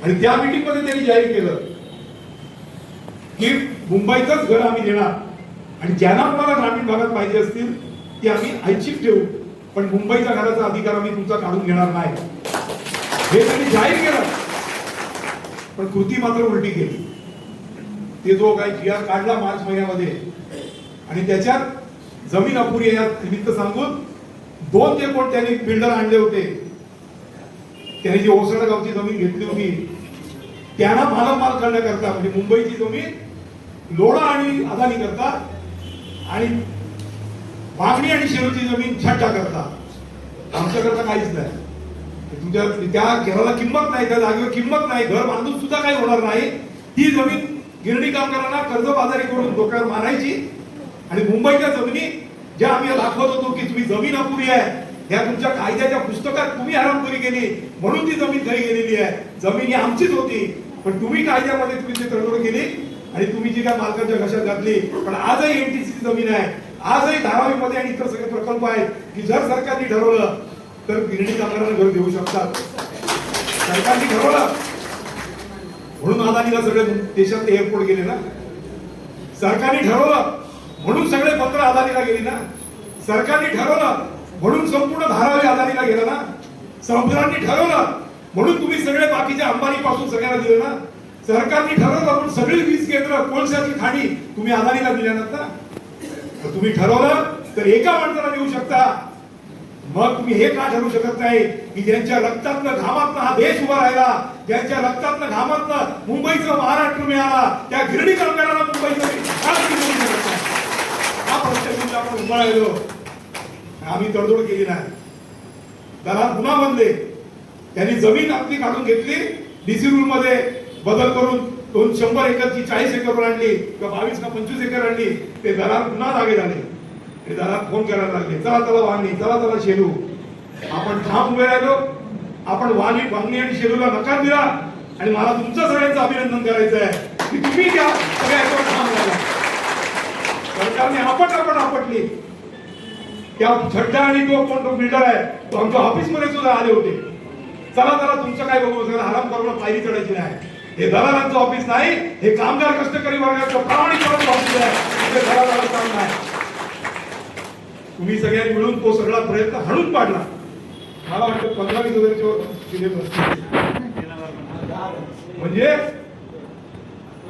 S6: आणि त्या मिटिंग मध्ये त्यांनी जाहीर केलं की मुंबईतच घर आम्ही देणार आणि ज्यांना तुम्हाला ग्रामीण भागात पाहिजे असतील ते आम्ही ऐच्छिक ठेवू, पण मुंबईच्या घराचा अधिकार आम्ही तुमचा काढून घेणार नाही, हे त्यांनी जाहीर केलं. पण कृती मात्र उलटी केली. ते जो काही जी आर काढला मार्च महिन्यामध्ये आणि त्याच्यात जमीन अपुरी आहे निमित्त सांगून 2 ते कोण त्यांनी बिल्डर आणले होते, त्यांनी जी ओसड गावची जमीन घेतली होती त्यांना मालक करण्याकरता, म्हणजे मुंबईची जमीन लोणा आणि अदानी करता आणि मागणी आणि शेरूची जमीन छट्टा करता. आमच्याकरता काहीच नाही. तुझ्या त्या घराला किंमत नाही, त्या जागेवर किंमत नाही, घर बांधून सुद्धा काही होणार नाही. ती जमीन गिरणी कामगारांना कर्जबाजारी करून डोक्यावर मारायची आणि मुंबईच्या जमिनी ज्या आम्ही दाखवत होतो की तुम्ही जमीन अपुरी आहे, या तुमच्या कायद्याच्या पुस्तकात तुम्ही हरामखोरी केली म्हणून ती जमीन घरी गेलेली आहे. जमीन ही आमचीच होती, पण तुम्ही कायद्यामध्ये तुम्ही ती तडजोड केली आणि तुम्ही जी काय मालकांच्या घशात घातली. पण आजही एमटीसीची जमीन आहे, आजही धारावीमध्ये आणि इतर सगळे प्रकल्प आहेत की जर सरकारने ठरवलं तर गिरणी कामगारांना घर देऊ शकतात. सरकारने ठरवलं म्हणून अदानीला सगळे देशात एअरपोर्ट गेले ना, सरकारने ठरवलं म्हणून सगळे पत्र अदानीला गेली ना, सरकारने ठरवलं म्हणून संपूर्ण धारावी अदानीला गेलं ना, सरकारने ठरवलं म्हणून तुम्ही सगळे बाकीच्या अंबानी पासून सगळ्यांना दिलं ना, सरकारने ठरवलं म्हणून सगळी वीज केंद्र कोळशाची खाणी तुम्ही अदानीला दिल्या ना. तुम्ही ठरवलं तर एका माणसाला देऊ शकता, मग तुम्ही हे का ठरवू शकत नाही की ज्यांच्या रक्तातनं घामातनं हा देश उभा राहिला, ज्यांच्या रक्तातनं घामातनं मुंबईचं महाराष्ट्र मिळाला, त्या गिरणी कामगारांना मुंबईचं हा प्रश्न आपण उभा राहिलो. आम्ही तडजोड केली नाही, दरात गुन्हा बनले, त्यांनी जमीन आपली काढून घेतली, डीसी रूल मध्ये बदल करून 100 एकरची 40 एकर आणली किंवा 22 का 25 एकर आणली. ते दरात पुन्हा जागे झाले, ते दरात फोन करायला लागले, चला चला वांगणी, चला चला शेलू. आपण ठाम उभे राहिलो, आपण वांगणी आणि शेलूला नकार दिला आणि मला तुमचं सगळ्यांचं अभिनंदन करायचं आहे की तुम्ही त्या सगळ्यावर ठाम झाला. सरकारने आपटली. त्या छड्डा आणि तो कोण तो बिल्डर आहे तो आमच्या ऑफिस मध्ये सुद्धा आले होते. चला चला तुमचं काय बघू, सगळं आराम करून पायरी चढायची नाही. हे दलालांचं ऑफिस नाही, हे कामगार कष्टकरी वर्गाचं प्रामाणिकपणाचं ऑफिस आहे, हे दलालाचं काम नाही. तुम्ही सगळ्यांनी मिळून तो सगळा प्रयत्न हाणून पाडला. मला वाटतं 15-20 हजारची म्हणजे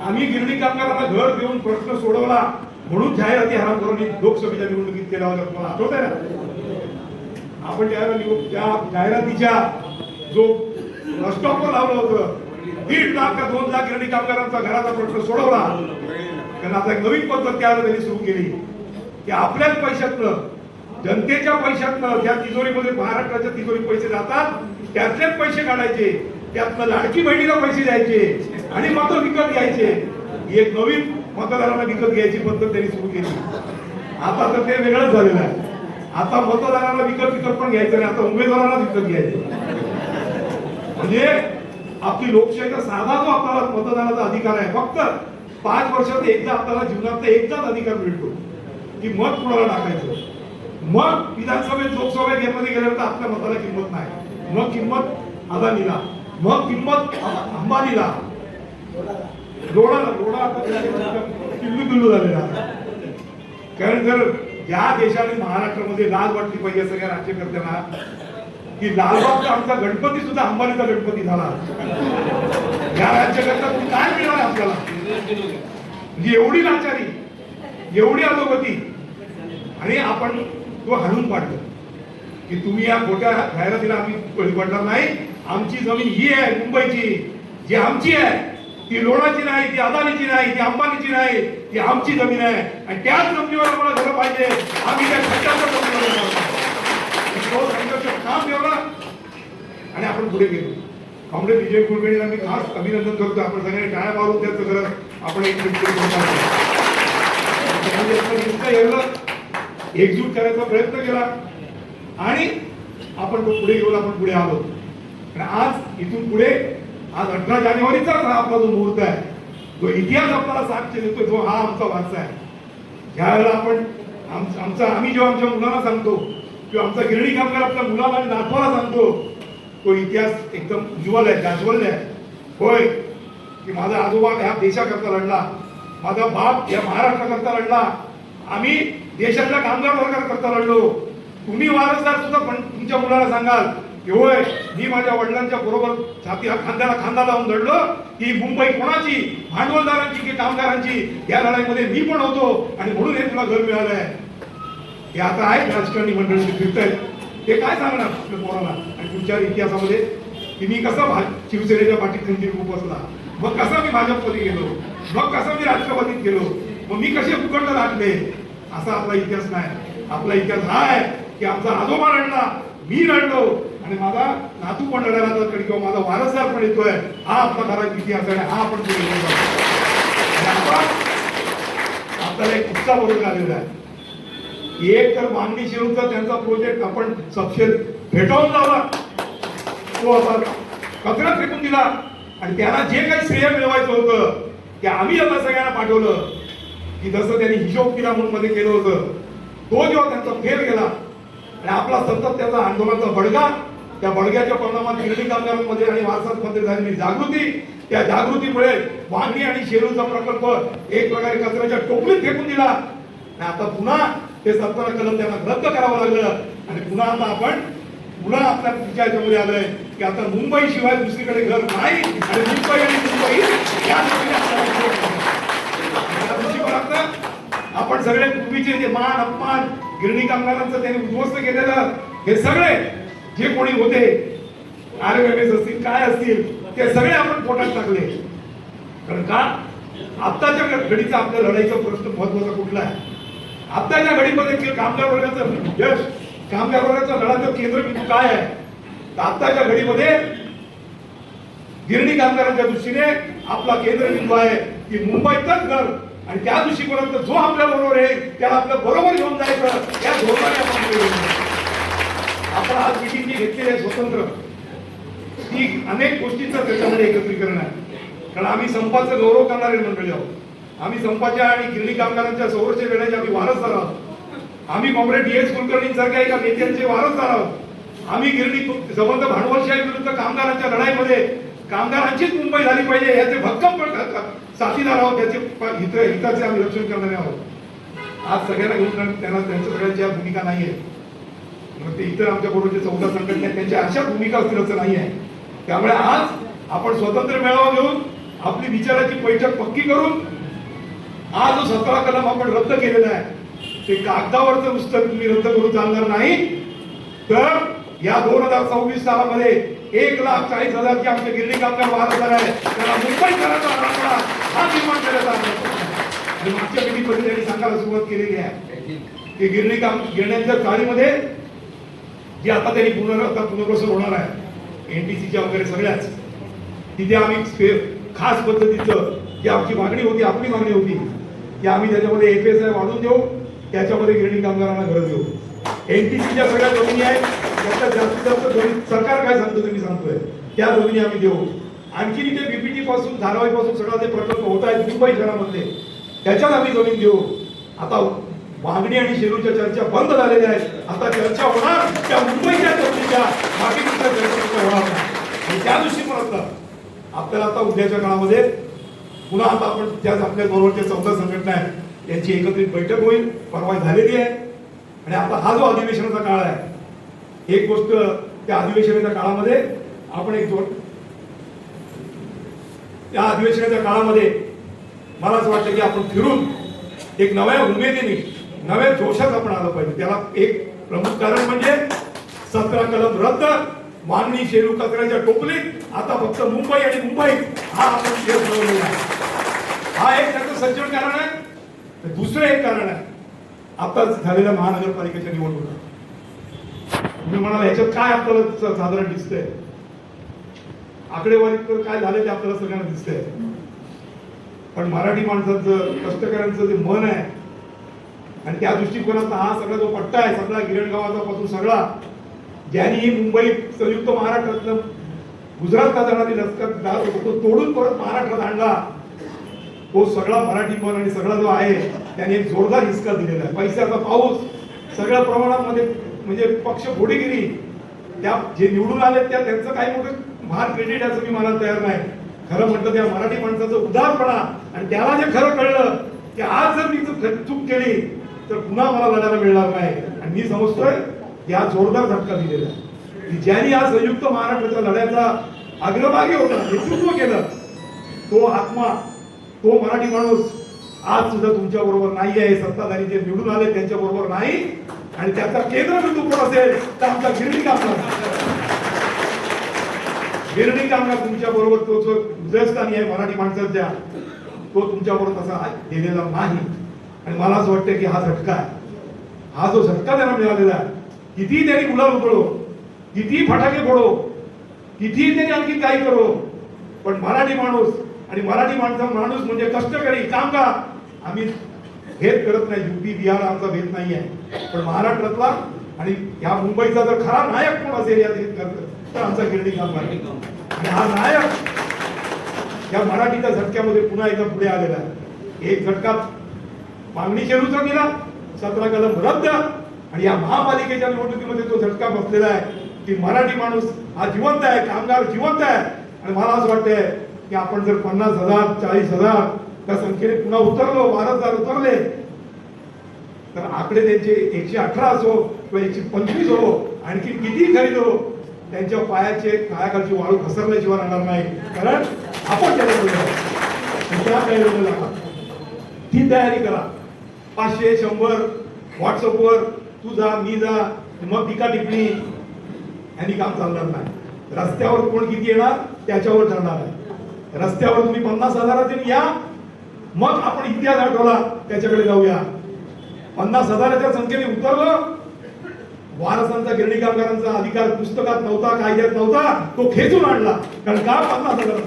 S6: आम्ही गिरणी कामगारांना घर देऊन प्रश्न सोडवला म्हणून जाहिराती हराम करून लोकसभेच्या निवडणुकीत केला होता. तुम्हाला आठवत आहे ना, आपण त्या जाहिरातीच्या जो स्टॉपवर लावलं होतं 1.5 लाख का 2 लाख गिरणी कामगारांचा घराचा प्रश्न सोडवला. त्यांना आता एक नवीन पद्धत त्यांनी सुरू केली की आपल्याच पैशातनं, जनतेच्या पैशातनं, ज्या तिजोरीमध्ये महाराष्ट्राच्या तिजोरीत पैसे जातात त्यातलेच पैसे काढायचे, त्यातनं लाडकी बहिणीला पैसे द्यायचे आणि मतं विकत घ्यायचे. ही एक नवीन मतदारांना विकत घ्यायची पद्धत त्यांनी सुरू केली. आता तर ते वेगळंच झालेलं आहे. आता मतदारांना विकत पण घ्यायचं नाही, आता उमेदवारांना विकत घ्यायचं. म्हणजे आपली लोकशाहीचा साधा जो आपल्याला मतदानाचा अधिकार आहे, फक्त 5 वर्षात एकदा आपल्याला जीवनात एकदाच अधिकार मिळतो की मत कुणाला टाकायचं. मग विधानसभेत लोकसभेत मध्ये गेल्यानंतर आपल्या मताला किंमत नाही, मग किंमत अदानीला, मग किंमत अंबानीला. लोढा किल्लू झालेला. कारण जर या देशाने महाराष्ट्रामध्ये लाज वाटली पाहिजे सगळ्या राज्यकर्त्यांना की लालबागचा आमचा गणपती सुद्धा अंबानीचा गणपती झाला. या राज्याकरता काय मिळणार आपल्याला? म्हणजे एवढी लाचारी, एवढी अधोगती, आणि आपण तो हाणून पाडलं की तुम्ही या खोट्या जाहिरातीला आम्ही बळी पडणार नाही. आमची जमीन ही आहे मुंबईची, जी आमची आहे, ती लोणाची नाही, ती अदानीची नाही, ती अंबानीची नाही, ती आमची जमीन आहे. आणि त्याच जमिनीवर आम्हाला घरं पाहिजे. आम्ही त्या खड्ड्याच्या जमिनीवर तो संघर्ष ठाम ठेवला आणि आपण पुढे गेलो. कॉम्रेड विजय कुलकर्णीला मी खास अभिनंदन करतो. आपण सगळ्यांनी टाळ्या मारून त्याचं जरा आपण एक एकजूट करायचा प्रयत्न केला आणि आपण तो पुढे घेऊन आपण पुढे आलो. आणि आज इथून पुढे आज 18 जानेवारीचाच हा आपला जो मुहूर्त आहे, जो इतिहास आपल्याला साक्ष देतो, जो हा आमचा वारसा आहे. ज्यावेळेला आपण आम्ही जेव्हा आमच्या मुलांना सांगतो किंवा आमचा गिरणी कामगार आपल्या मुलाला आणि नातवाला सांगतो, तो इतिहास एकदम उज्ज्वल आहे, जाज्वल्य आहे. होय की माझा आजोबा ह्या देशाकरता लढला, माझा बाप या महाराष्ट्राकरता लढला, आम्ही देशातल्या कामगार वर्गाकरता लढलो. तुम्ही वारसदार सुद्धा पण तुमच्या मुलाला सांगाल की होय मी माझ्या वडिलांच्या बरोबर छाती खांद्याला खांदा लावून लढलो. ही मुंबई कोणाची, भांडवलदारांची की कामगारांची, या लढाईमध्ये मी पण होतो आणि म्हणून हे तुला घर मिळालंय. हे आता आहेत राजकारणी मंडळी फिरत आहेत, ते काय सांगणार आपल्या पोराला आणि पुढच्या इतिहासामध्ये की मी कसा शिवसेनेच्या पाठीत खंजीर बसला, मग कसा मी भाजपमध्ये गेलो, मग कसा मी राष्ट्रवादीत गेलो, मग मी कसे फुकटला लागले. असा आपला इतिहास नाही. आपला इतिहास हा आहे की आमचा आजोबा लढला, मी लढलो आणि माझा नातू पण लढायला जातो किंवा माझा वारसदार पण येतोय. हा आपला खरा इतिहास आहे. हा आपण पुढे घेऊन जातो. आपल्याला एक उत्साह बरोबर आलेला आहे. एक तर मागणी शिरूरचा त्यांचा प्रोजेक्ट आपण सबशेल फेटाळून लावला, तो असा कचऱ्यात फेकून दिला आणि त्यांना जे काही श्रेय मिळवायचं होतं ते आम्ही आता सगळ्यांना पाठवलं की जसं त्यांनी हिशोब किला म्हणून मध्ये केलं होतं, तो जेव्हा त्यांचा फेल गेला आणि आपला सतत त्याचा आंदोलनाचा बडगा, त्या बडग्याच्या परिणामात गिरणी कामगारांमध्ये आणि वारसामध्ये झालेली जागृती, त्या जागृतीमुळे वांगी आणि शेरूचा प्रकल्प एक प्रकारे कचऱ्याच्या टोपलीत फेकून दिला. आणि आता पुन्हा ते 17 कलम त्यांना रद्द करावं लागलं आणि पुन्हा आता आपण पुन्हा आपल्या विचारामध्ये आलंय की आता मुंबई शिवाय दुसरीकडे घर नाही आणि मुंबई आणि मुंबई या आपण सगळे पूर्वीचे जे मान अपमान गिरणी कामगारांचं त्यांनी उद्ध्वस्त केलेलं हे सगळे जे कोणी होते RMS असतील काय असतील ते सगळे आपण पोटात टाकले. कारण का आत्ताच्या घडीचा आपल्या लढाईचा प्रश्न महत्वाचा कुठला आहे? आत्ताच्या घडीमध्ये कामगार वर्गाचं यश, कामगार वर्गाचा लढाचं केंद्रबिंदू काय आहे? तर आत्ताच्या घडीमध्ये गिरणी कामगारांच्या दृष्टीने आपला केंद्रबिंदू आहे की मुंबईतच घर आणि त्या दृष्टीपर्यंत जो आपल्या बरोबर आहे त्याला आपल्या बरोबर घेऊन जायचं. या धोरणाने आपण आज मिटिंग जी घेतलेली आहे स्वतंत्र, ती अनेक गोष्टींचं त्याच्यामध्ये एकत्रीकरण आहे. कारण आम्ही संपाचा गौरव करणारे मंडळी आहोत. आम्ही संपाच्या आणि गिरणी कामगारांच्या संघर्ष लढ्याचे आम्ही वारसदार आहोत. आम्ही कॉम्रेड DS कुलकर्णींसारख्या एका नेत्यांचे वारसदार आहोत. आम्ही गिरणी संबंध भांडवलशाही विरुद्ध कामगारांच्या लढाईमध्ये कामगारांचीच मुंबई झाली पाहिजे याचे भक्कम साथीदार आहोत. त्याचे हिताचे आम्ही रक्षण करणारे आहोत. आज सगळ्यांना घेऊन त्यांना त्यांच्या सगळ्यांच्या भूमिका नाहीये. मग ते इतर आमच्या बरोबरचे 14 संघटना त्यांच्या अशा भूमिका असतील असं नाही आहे. त्यामुळे आज आपण स्वतंत्र मेळावा घेऊन आपली विचाराची बैठक पक्की करून आज जो 17 कलम आपण रद्द केलेला आहे ते कागदावरचं नुसतं तुम्ही रद्द करून चालणार नाही, तर या 2026 सालामध्ये 1,40,000 आमचे गिरणी कामगार वारसदार आहे त्याला मुंबईकरांचा आराखडा हा निर्माण करायचा आणि मागच्या पिढीमध्ये त्यांनी सांगायला सुरुवात केलेली आहे की गिरण्यांच्या चाळीमध्ये जे आता त्यांनी पुनर्वसन होणार आहे NTCच्या वगैरे सगळ्याच, तिथे आम्ही खास पद्धतीचं जी आमची मागणी होती, आपली मागणी होती की आम्ही त्याच्यामध्ये FSI वाढवून देऊ, त्याच्यामध्ये गिरणी कामगारांना घर देऊ. NTCच्या सगळ्या जमिनी आहेत त्याच्यात जास्तीत जास्त जमीन सरकार काय सांगतो तुम्ही सांगतोय त्या जमिनी आम्ही देऊ. आणखी इथे BPT पासून धारावी पासून सगळा ते प्रकल्प होत आहेत मुंबई शहरामध्ये त्याच्यात आम्ही जमीन देऊ. आता वांगणी आणि शेरूच्या चर्चा बंद झालेल्या आहेत. आता चर्चा होणार त्या मुंबईच्या चर्चेच्या बाकी चर्चा होणार आणि त्या दृष्टीकोनातून आपल्याला आता उद्याच्या काळामध्ये पुन्हा आता आपण त्याच आपल्या बरोबरच्या 14 संघटना आहेत यांची एकत्रित बैठक होईल. परवा झालेली आहे आणि आता हा जो अधिवेशनाचा काळ आहे, एक गोष्ट त्या अधिवेशनाच्या काळामध्ये आपण त्या अधिवेशनाच्या काळामध्ये मला असं वाटतं की आपण फिरून एक नव्या उमेदीने नव्या जोशात आपण आलं पाहिजे. त्याला एक प्रमुख कारण म्हणजे 17 कलम रद्द, मागणी शेलू कचऱ्याच्या टोपलीत आता फक्त मुंबई आणि मुंबई हा आपण केस ठरवलेला आहे. हा एक त्याचं सज्जन कारण आहे. दुसरं एक कारण आहे आता झालेल्या महानगरपालिकेच्या निवडणुका. तुम्ही म्हणाला याच्यात काय आपल्याला साधारण दिसतंय, आकडेवारीत तर काय झालं ते आपल्याला सगळ्यांना दिसतंय. पण मराठी माणसाचं कष्टकऱ्यांचं जे मन आहे आणि त्या दृष्टिकोनात हा सगळा जो पट्टा आहे सगळा गिरणगावाचा पासून सगळा ज्यांनी ही मुंबई संयुक्त महाराष्ट्रातलं गुजरातला जाणारी रस्ता तो तोडून परत महाराष्ट्रात आणला, तो सगळा मराठी मन आणि सगळा जो आहे त्याने एक जोरदार हिसका दिलेला आहे. पैशाचा पाऊस सगळ्या प्रमाणामध्ये म्हणजे पक्ष फोडीगिरी त्या जे निवडून आले त्यांचं काही मोठं भार क्रेडिट असं मी मला तयार नाही. खरं म्हटलं त्या मराठी माणसाचं उदारपणा आणि त्याला जे खरं कळलं की आज जर मी चूक केली तर पुन्हा मला लढायला मिळणार नाही. आणि मी समजतोय या जोरदार झटका दिलेला आहे की ज्यांनी या संयुक्त महाराष्ट्राच्या लढ्याचा अग्रभागी होता, नेतृत्व केलं, तो आत्मा, तो मराठी माणूस आज सुद्धा तुमच्या बरोबर नाही आहे. सत्ताधारी जे निवडून आले त्यांच्या बरोबर नाही. आणि त्याचा केंद्रबिंदू कोण असेल तर आमचा गिरणी कामगार. गिरणी कामगार तुमच्या बरोबर तो जो हृदयस्थानी आहे मराठी माणसाच्या, तो तुमच्या बरोबर तसा गेलेला नाही. आणि मला असं वाटतं की हा झटका आहे, हा जो झटका त्यांना मिळालेला आहे, कितीही त्यांनी गुलाल उधळो, कितीही फटाके फोडो, कितीही त्यांनी आणखी काही करो, पण मराठी माणूस आणि मराठी माणूस म्हणजे कष्टकरी कामगार आम्ही भेद करत नाही. युपी बिहार आमचा भेद नाही आहे, पण महाराष्ट्रातला आणि या मुंबईचा जर खरा नायक कोण असेल या तर आमचा गिरणी कामगार. आणि हा नायक या मराठीच्या झटक्यामध्ये पुन्हा एकदा पुढे आलेला आहे. एक झटका मागणी शेलूचा दिला, 17 कलम रद्द, आणि या महापालिकेच्या निवडणुकीमध्ये तो झटका बसलेला आहे की मराठी माणूस हा जिवंत आहे, कामगार जिवंत आहे. आणि मला असं वाटतंय की आपण जर 50,000 40,000 त्या संख्येने पुन्हा उतरलो, 12,000 उतरले तर आकडे त्यांचे 118 असो किंवा 125 हो, आणखी किती खरेदी हो, त्यांच्या पायाखालची वाळू घसरल्याशिवाय राहणार नाही. कारण आपण त्याला ती तयारी करा. 500 100 व्हॉट्सअपवर तू जा मी जा मग टीका टिप्पणी यांनी काम चालणार नाही. रस्त्यावर कोण किती येणार त्याच्यावर ठरणार आहे. रस्त्यावर तुम्ही 50,000 या, मग आपण इतिहास आठवला त्याच्याकडे जाऊया. 50,000च्या संख्येने उतरलं, वारसांचा गिरणी कामगारांचा अधिकार पुस्तकात नव्हता, कायद्यात नव्हता, तो खेचून आणला. कारण का 50,000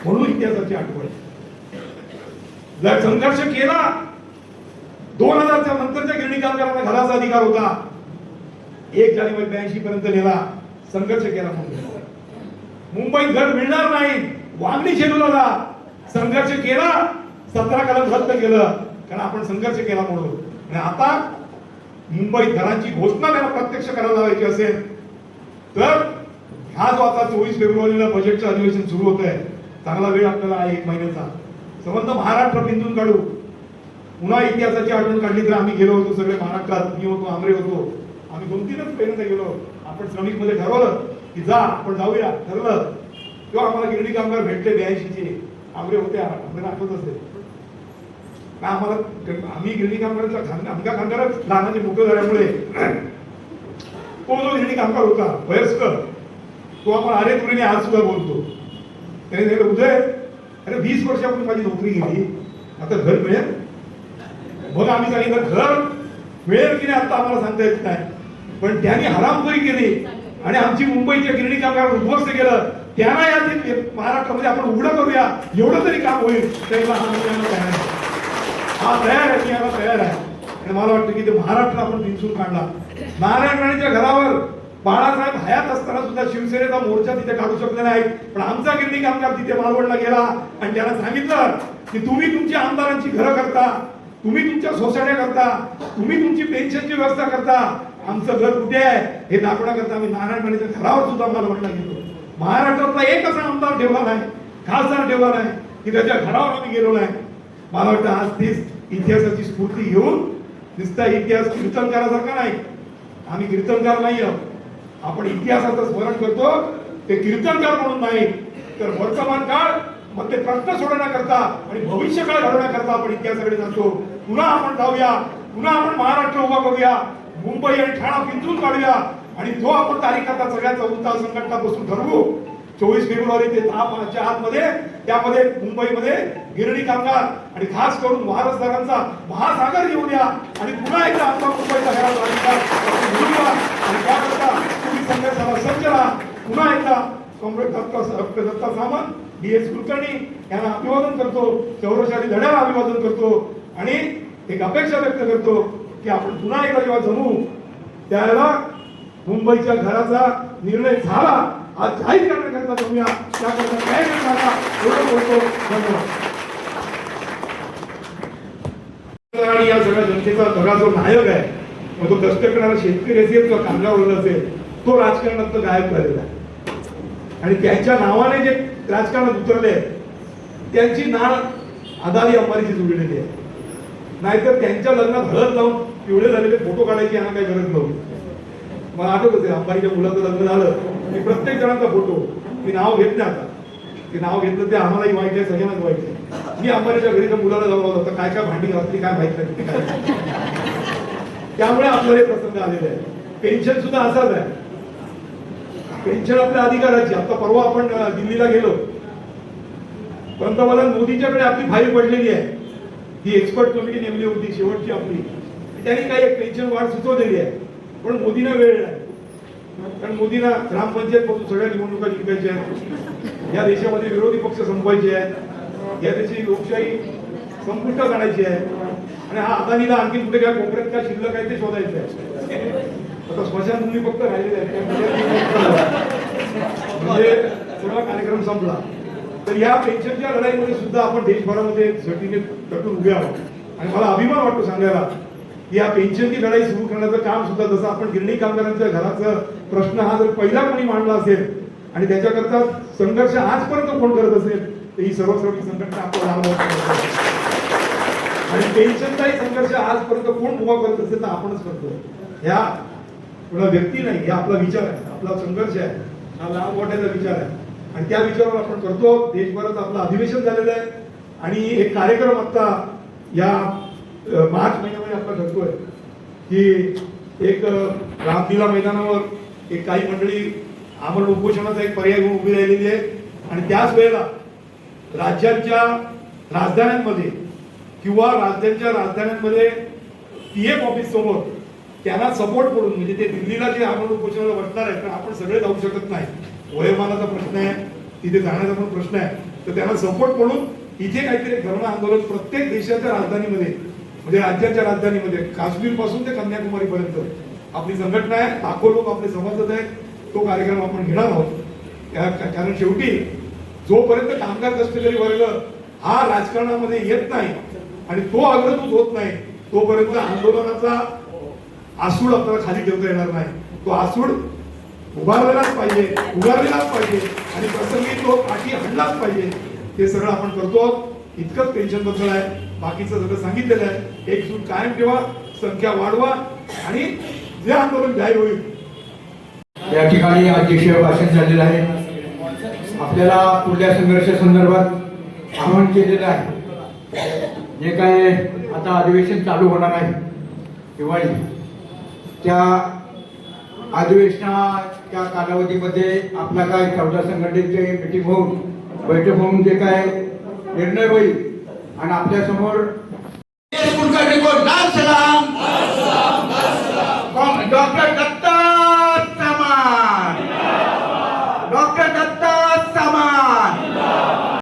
S6: म्हणून इतिहासाची आठवण. जर संघर्ष केला, 2000च्या नंतरच्या गिरणी कामगारांना घराचा अधिकार होता. 1 जानेवारी 82 पर्यंत नेला, संघर्ष केला. मुंबईत घर मिळणार नाही, वांगणी शेलूला संघर्ष केला, 17 कलम रद्द केलं, कारण आपण संघर्ष केला म्हणून. आणि आता मुंबईत घरांची घोषणा त्यांना प्रत्यक्ष करायला लावायची असेल तर हा जो आता 24 फेब्रुवारीला बजेटचं अधिवेशन सुरू होत आहे, चांगला वेळ आपल्याला आहे 1 महिन्याचा. संबंध महाराष्ट्र बिंदून काढू. पुन्हा इतिहासाची आठवण काढली तर आम्ही गेलो होतो सगळे महाराष्ट्रात, मी होतो, आमरे होतो, आम्ही 2-3च पहिल्यांदा गेलो. आपण श्रमिक मध्ये ठरवलं की जा आपण जाऊया, ठरलं. तेव्हा आम्हाला गिरणी कामगार भेटले 82चे, आमरे होते, आमरे आठवत असेल का आम्हाला. आम्ही गिरणी कामगारांचा आमच्या कामगार लहानाचे मोठं झाल्यामुळे तो जो गिरणी कामगार होता वयस्कर, तो आपण अरे तुरीने आज सुद्धा बोलतो. त्याने सांगितलं उदय, अरे 20 वर्षापूर्वी माझी नोकरी गेली, आता घर मिळेल. मग आम्ही सांगितलं घर मिळेल की नाही आता आम्हाला सांगता येत नाही, पण त्यांनी हरामखोरी केली आणि आमची मुंबईच्या गिरणी कामगार उद्ध्वस्त केलं. त्यांना या महाराष्ट्रामध्ये आपण उघडं करूया, एवढं तरी काम होईल. त्याला हा तयार आहे, याला तयार आहे. आणि मला वाटतं की ते महाराष्ट्र आपण दिसून काढला. नारायण राणेच्या घरावर बाळासाहेब हयात असताना सुद्धा शिवसेनेचा मोर्चा तिथे काढू शकले नाही, पण आमचा गिरणी कामगार तिथे मालवणला गेला आणि त्याला सांगितलं की तुम्ही तुमच्या आमदारांची घरं करता, तुम्ही तुमच्या सोसायट्या करता, तुम्ही तुमची पेन्शनची व्यवस्था करता, आमचं घर कुठे आहे हे दाखवण्याकरता आम्ही नारायण राणेच्या घरावर सुद्धा मालवणला गेलो. महाराष्ट्रातला एक असा आमदार ठेवला नाही, खासदार ठेवला नाही की त्याच्या घरावर आम्ही गेलो नाही. मला वाटतं आज तीच इतिहासाची स्फूर्ती घेऊन नुसता इतिहास कीर्तन करासारखा नाही. आम्ही कीर्तनकार नाही आहोत, आपण इतिहासाचं स्मरण करतो ते कीर्तनकार म्हणून नाही तर वर्तमान काळ मग ते प्रश्न सोडवण्याकरता आणि भविष्य काळ घडवण्याकरता आपण इतिहासाकडे जातो. पुन्हा आपण जाऊया, पुन्हा आपण महाराष्ट्र उभा करूया, मुंबई आणि ठाणा पिंजून काढूया आणि जो आपण तारीख आता सगळ्या चौथा संघटनापासून ठरवू 24 फेब्रुवारी ते 10 मार्चच्या आतमध्ये त्यामध्ये मुंबईमध्ये गिरणी कामगार आणि खास करून वारसदारांचा महासागर येऊ द्या आणि पुन्हा एकदा आपला मुंबईचा घरात अधिकार घेऊया आणि त्याकरता तुम्ही संघर्षाला सज्ज राहा. पुन्हा एकदा कॉम्रेड दत्ता सामंत DS कुलकर्णी यांना अभिवादन करतो, चौरशाली धड्याला अभिवादन करतो आणि एक अपेक्षा व्यक्त करतो की आपण पुन्हा एकदा जेव्हा जमू त्यावेळेला मुंबईच्या घराचा निर्णय झाला आज जाहीर करण्याकरता जमूया, त्याकरता काय करण्याचा एवढं बोलतो. धन्यवाद. आणि या सगळ्या जनतेचा सगळा जो नायक आहे मग तो कष्ट करणारा शेतकरी असेल किंवा कामगार असेल तो राजकारणात गायब झालेला आहे आणि त्यांच्या नावाने जे राजकारणात उतरले त्यांची नाळ अदानी अंबानीची जुळलेली आहे. नाहीतर त्यांच्या लग्नात हळद लावून पिवळे झालेले फोटो काढायची यांना काही गरज नव्हती. मला आठवत असेल अंबानीच्या मुलाचं लग्न झालं की प्रत्येक जणांचा फोटो मी नाव घेत नाही आता ते नाव घेतलं ते आम्हालाही वाईट आहे सगळ्यांनाच वाईट आहे. मी अंबानीच्या घरीच्या मुलाला जाऊन होता काय काय भांडी घातली काय माहित नाही काय त्यामुळे आपल्याला हे प्रसंग आलेले आहे. पेन्शन सुद्धा असाच आहे. पेन्शन आपल्या अधिकाराची. आता परवा आपण दिल्लीला गेलो पंतप्रधान मोदींच्याकडे आपली फाईल पडलेली आहे. ही एक्सपर्ट कमिटी नेमली होती शेवटची आपली त्यांनी काही एक पेन्शन वाढ सुचवलेली आहे पण मोदींना वेळ नाही कारण मोदींना ग्रामपंचायत पासून सगळ्या निवडणुका जिंकायच्या आहेत. या देशामध्ये विरोधी पक्ष संपवायचे आहेत. या देशाची लोकशाही संपुष्टात आणायची आहे आणि हा अदानीला आणखी कुठे काय कोपऱ्यात काय शिल्लक आहे ते शोधायचं आहे. आता स्मशानभूमी फक्त राहिलेले आहेत म्हणजे सगळा कार्यक्रम संपला. तर या पेन्शनच्या लढाईमध्ये सुद्धा आपण देशभरामध्ये झटीने तटून उभे आहोत आणि मला अभिमान वाटतो सांगायला की या पेन्शनची लढाई सुरू करण्याचं काम सुद्धा जसं आपण गिरणी कामगारांच्या घराचा प्रश्न हा जर पहिला कोणी मांडला असेल आणि त्याच्याकरता संघर्ष आजपर्यंत कोण करत असेल तर ही सर्वश्रमी संघटना आपण आणि पेन्शनचाही संघर्ष आजपर्यंत कोण उभा करत असेल तर आपणच करतो. ह्या कोणा व्यक्ती नाही, हे आपला विचार आहे, आपला संघर्ष आहे, हा लहान मोठ्याचा विचार आहे आणि त्या विचारावर आपण करतो. देशभरात आपलं अधिवेशन झालेलं आहे आणि एक कार्यक्रम आता या मार्च महिन्यामध्ये आपला ठरतोय की एक रामलीला मैदानावर एक काही मंडळी आमरण उपोषणाचा एक पर्याय म्हणून उभी राहिलेली आहे आणि त्याच वेळेला राज्यांच्या राजधान्यांमध्ये किंवा राज्यांच्या राजधान्यांमध्ये PF ऑफिस समोर त्यांना सपोर्ट करून म्हणजे ते दिल्लीला जे आमरण उपोषणाला बसणार आहे कारण आपण सगळे जाऊ शकत नाही. वयोमानाचा प्रश्न आहे, तिथे जाण्याचा पण प्रश्न आहे, तर त्यांना सपोर्ट करून इथे काहीतरी धर्म आंदोलन प्रत्येक देशाच्या राजधानीमध्ये म्हणजे राज्याच्या राजधानीमध्ये काश्मीर पासून ते कन्याकुमारी पर्यंत आपली संघटना आहे. लाखो लोक आपले सभासद आहेत. तो कार्यक्रम आपण घेणार आहोत कारण शेवटी जोपर्यंत कामगार कष्टकरी वर्ग हा राजकारणामध्ये येत नाही आणि तो अग्रदूत होत नाही तोपर्यंत आंदोलनाचा आसूड आपल्याला खाली ठेवता येणार नाही. तो आसूड उभारलेलाच पाहिजे आणि प्रसंगी तो पाठी हल्लाच पाहिजे. ते सगळं आपण करतो. इतकंच पेन्शन बद्दल आहे, बाकीचं सगळं सांगितलेलं आहे. एकजूट कायम ठेवा, संख्या वाढवा आणि जे आंदोलन जाहीर होईल.
S2: या ठिकाणी अध्यक्षीय भाषण झालेलं आहे. आपल्याला पुढल्या संघर्ष संदर्भात आवाहन केलेलं आहे. जे काय आता अधिवेशन चालू होणार आहे दिवाळी त्या अधिवेशनाच्या कालावधीमध्ये आपला काय 14 संघटनेचे मीटिंग होऊन बैठक होऊन जे काय निर्णय होईल आणि आपल्या समोर कुलकर्णी को लाल सलाम, डॉक्टर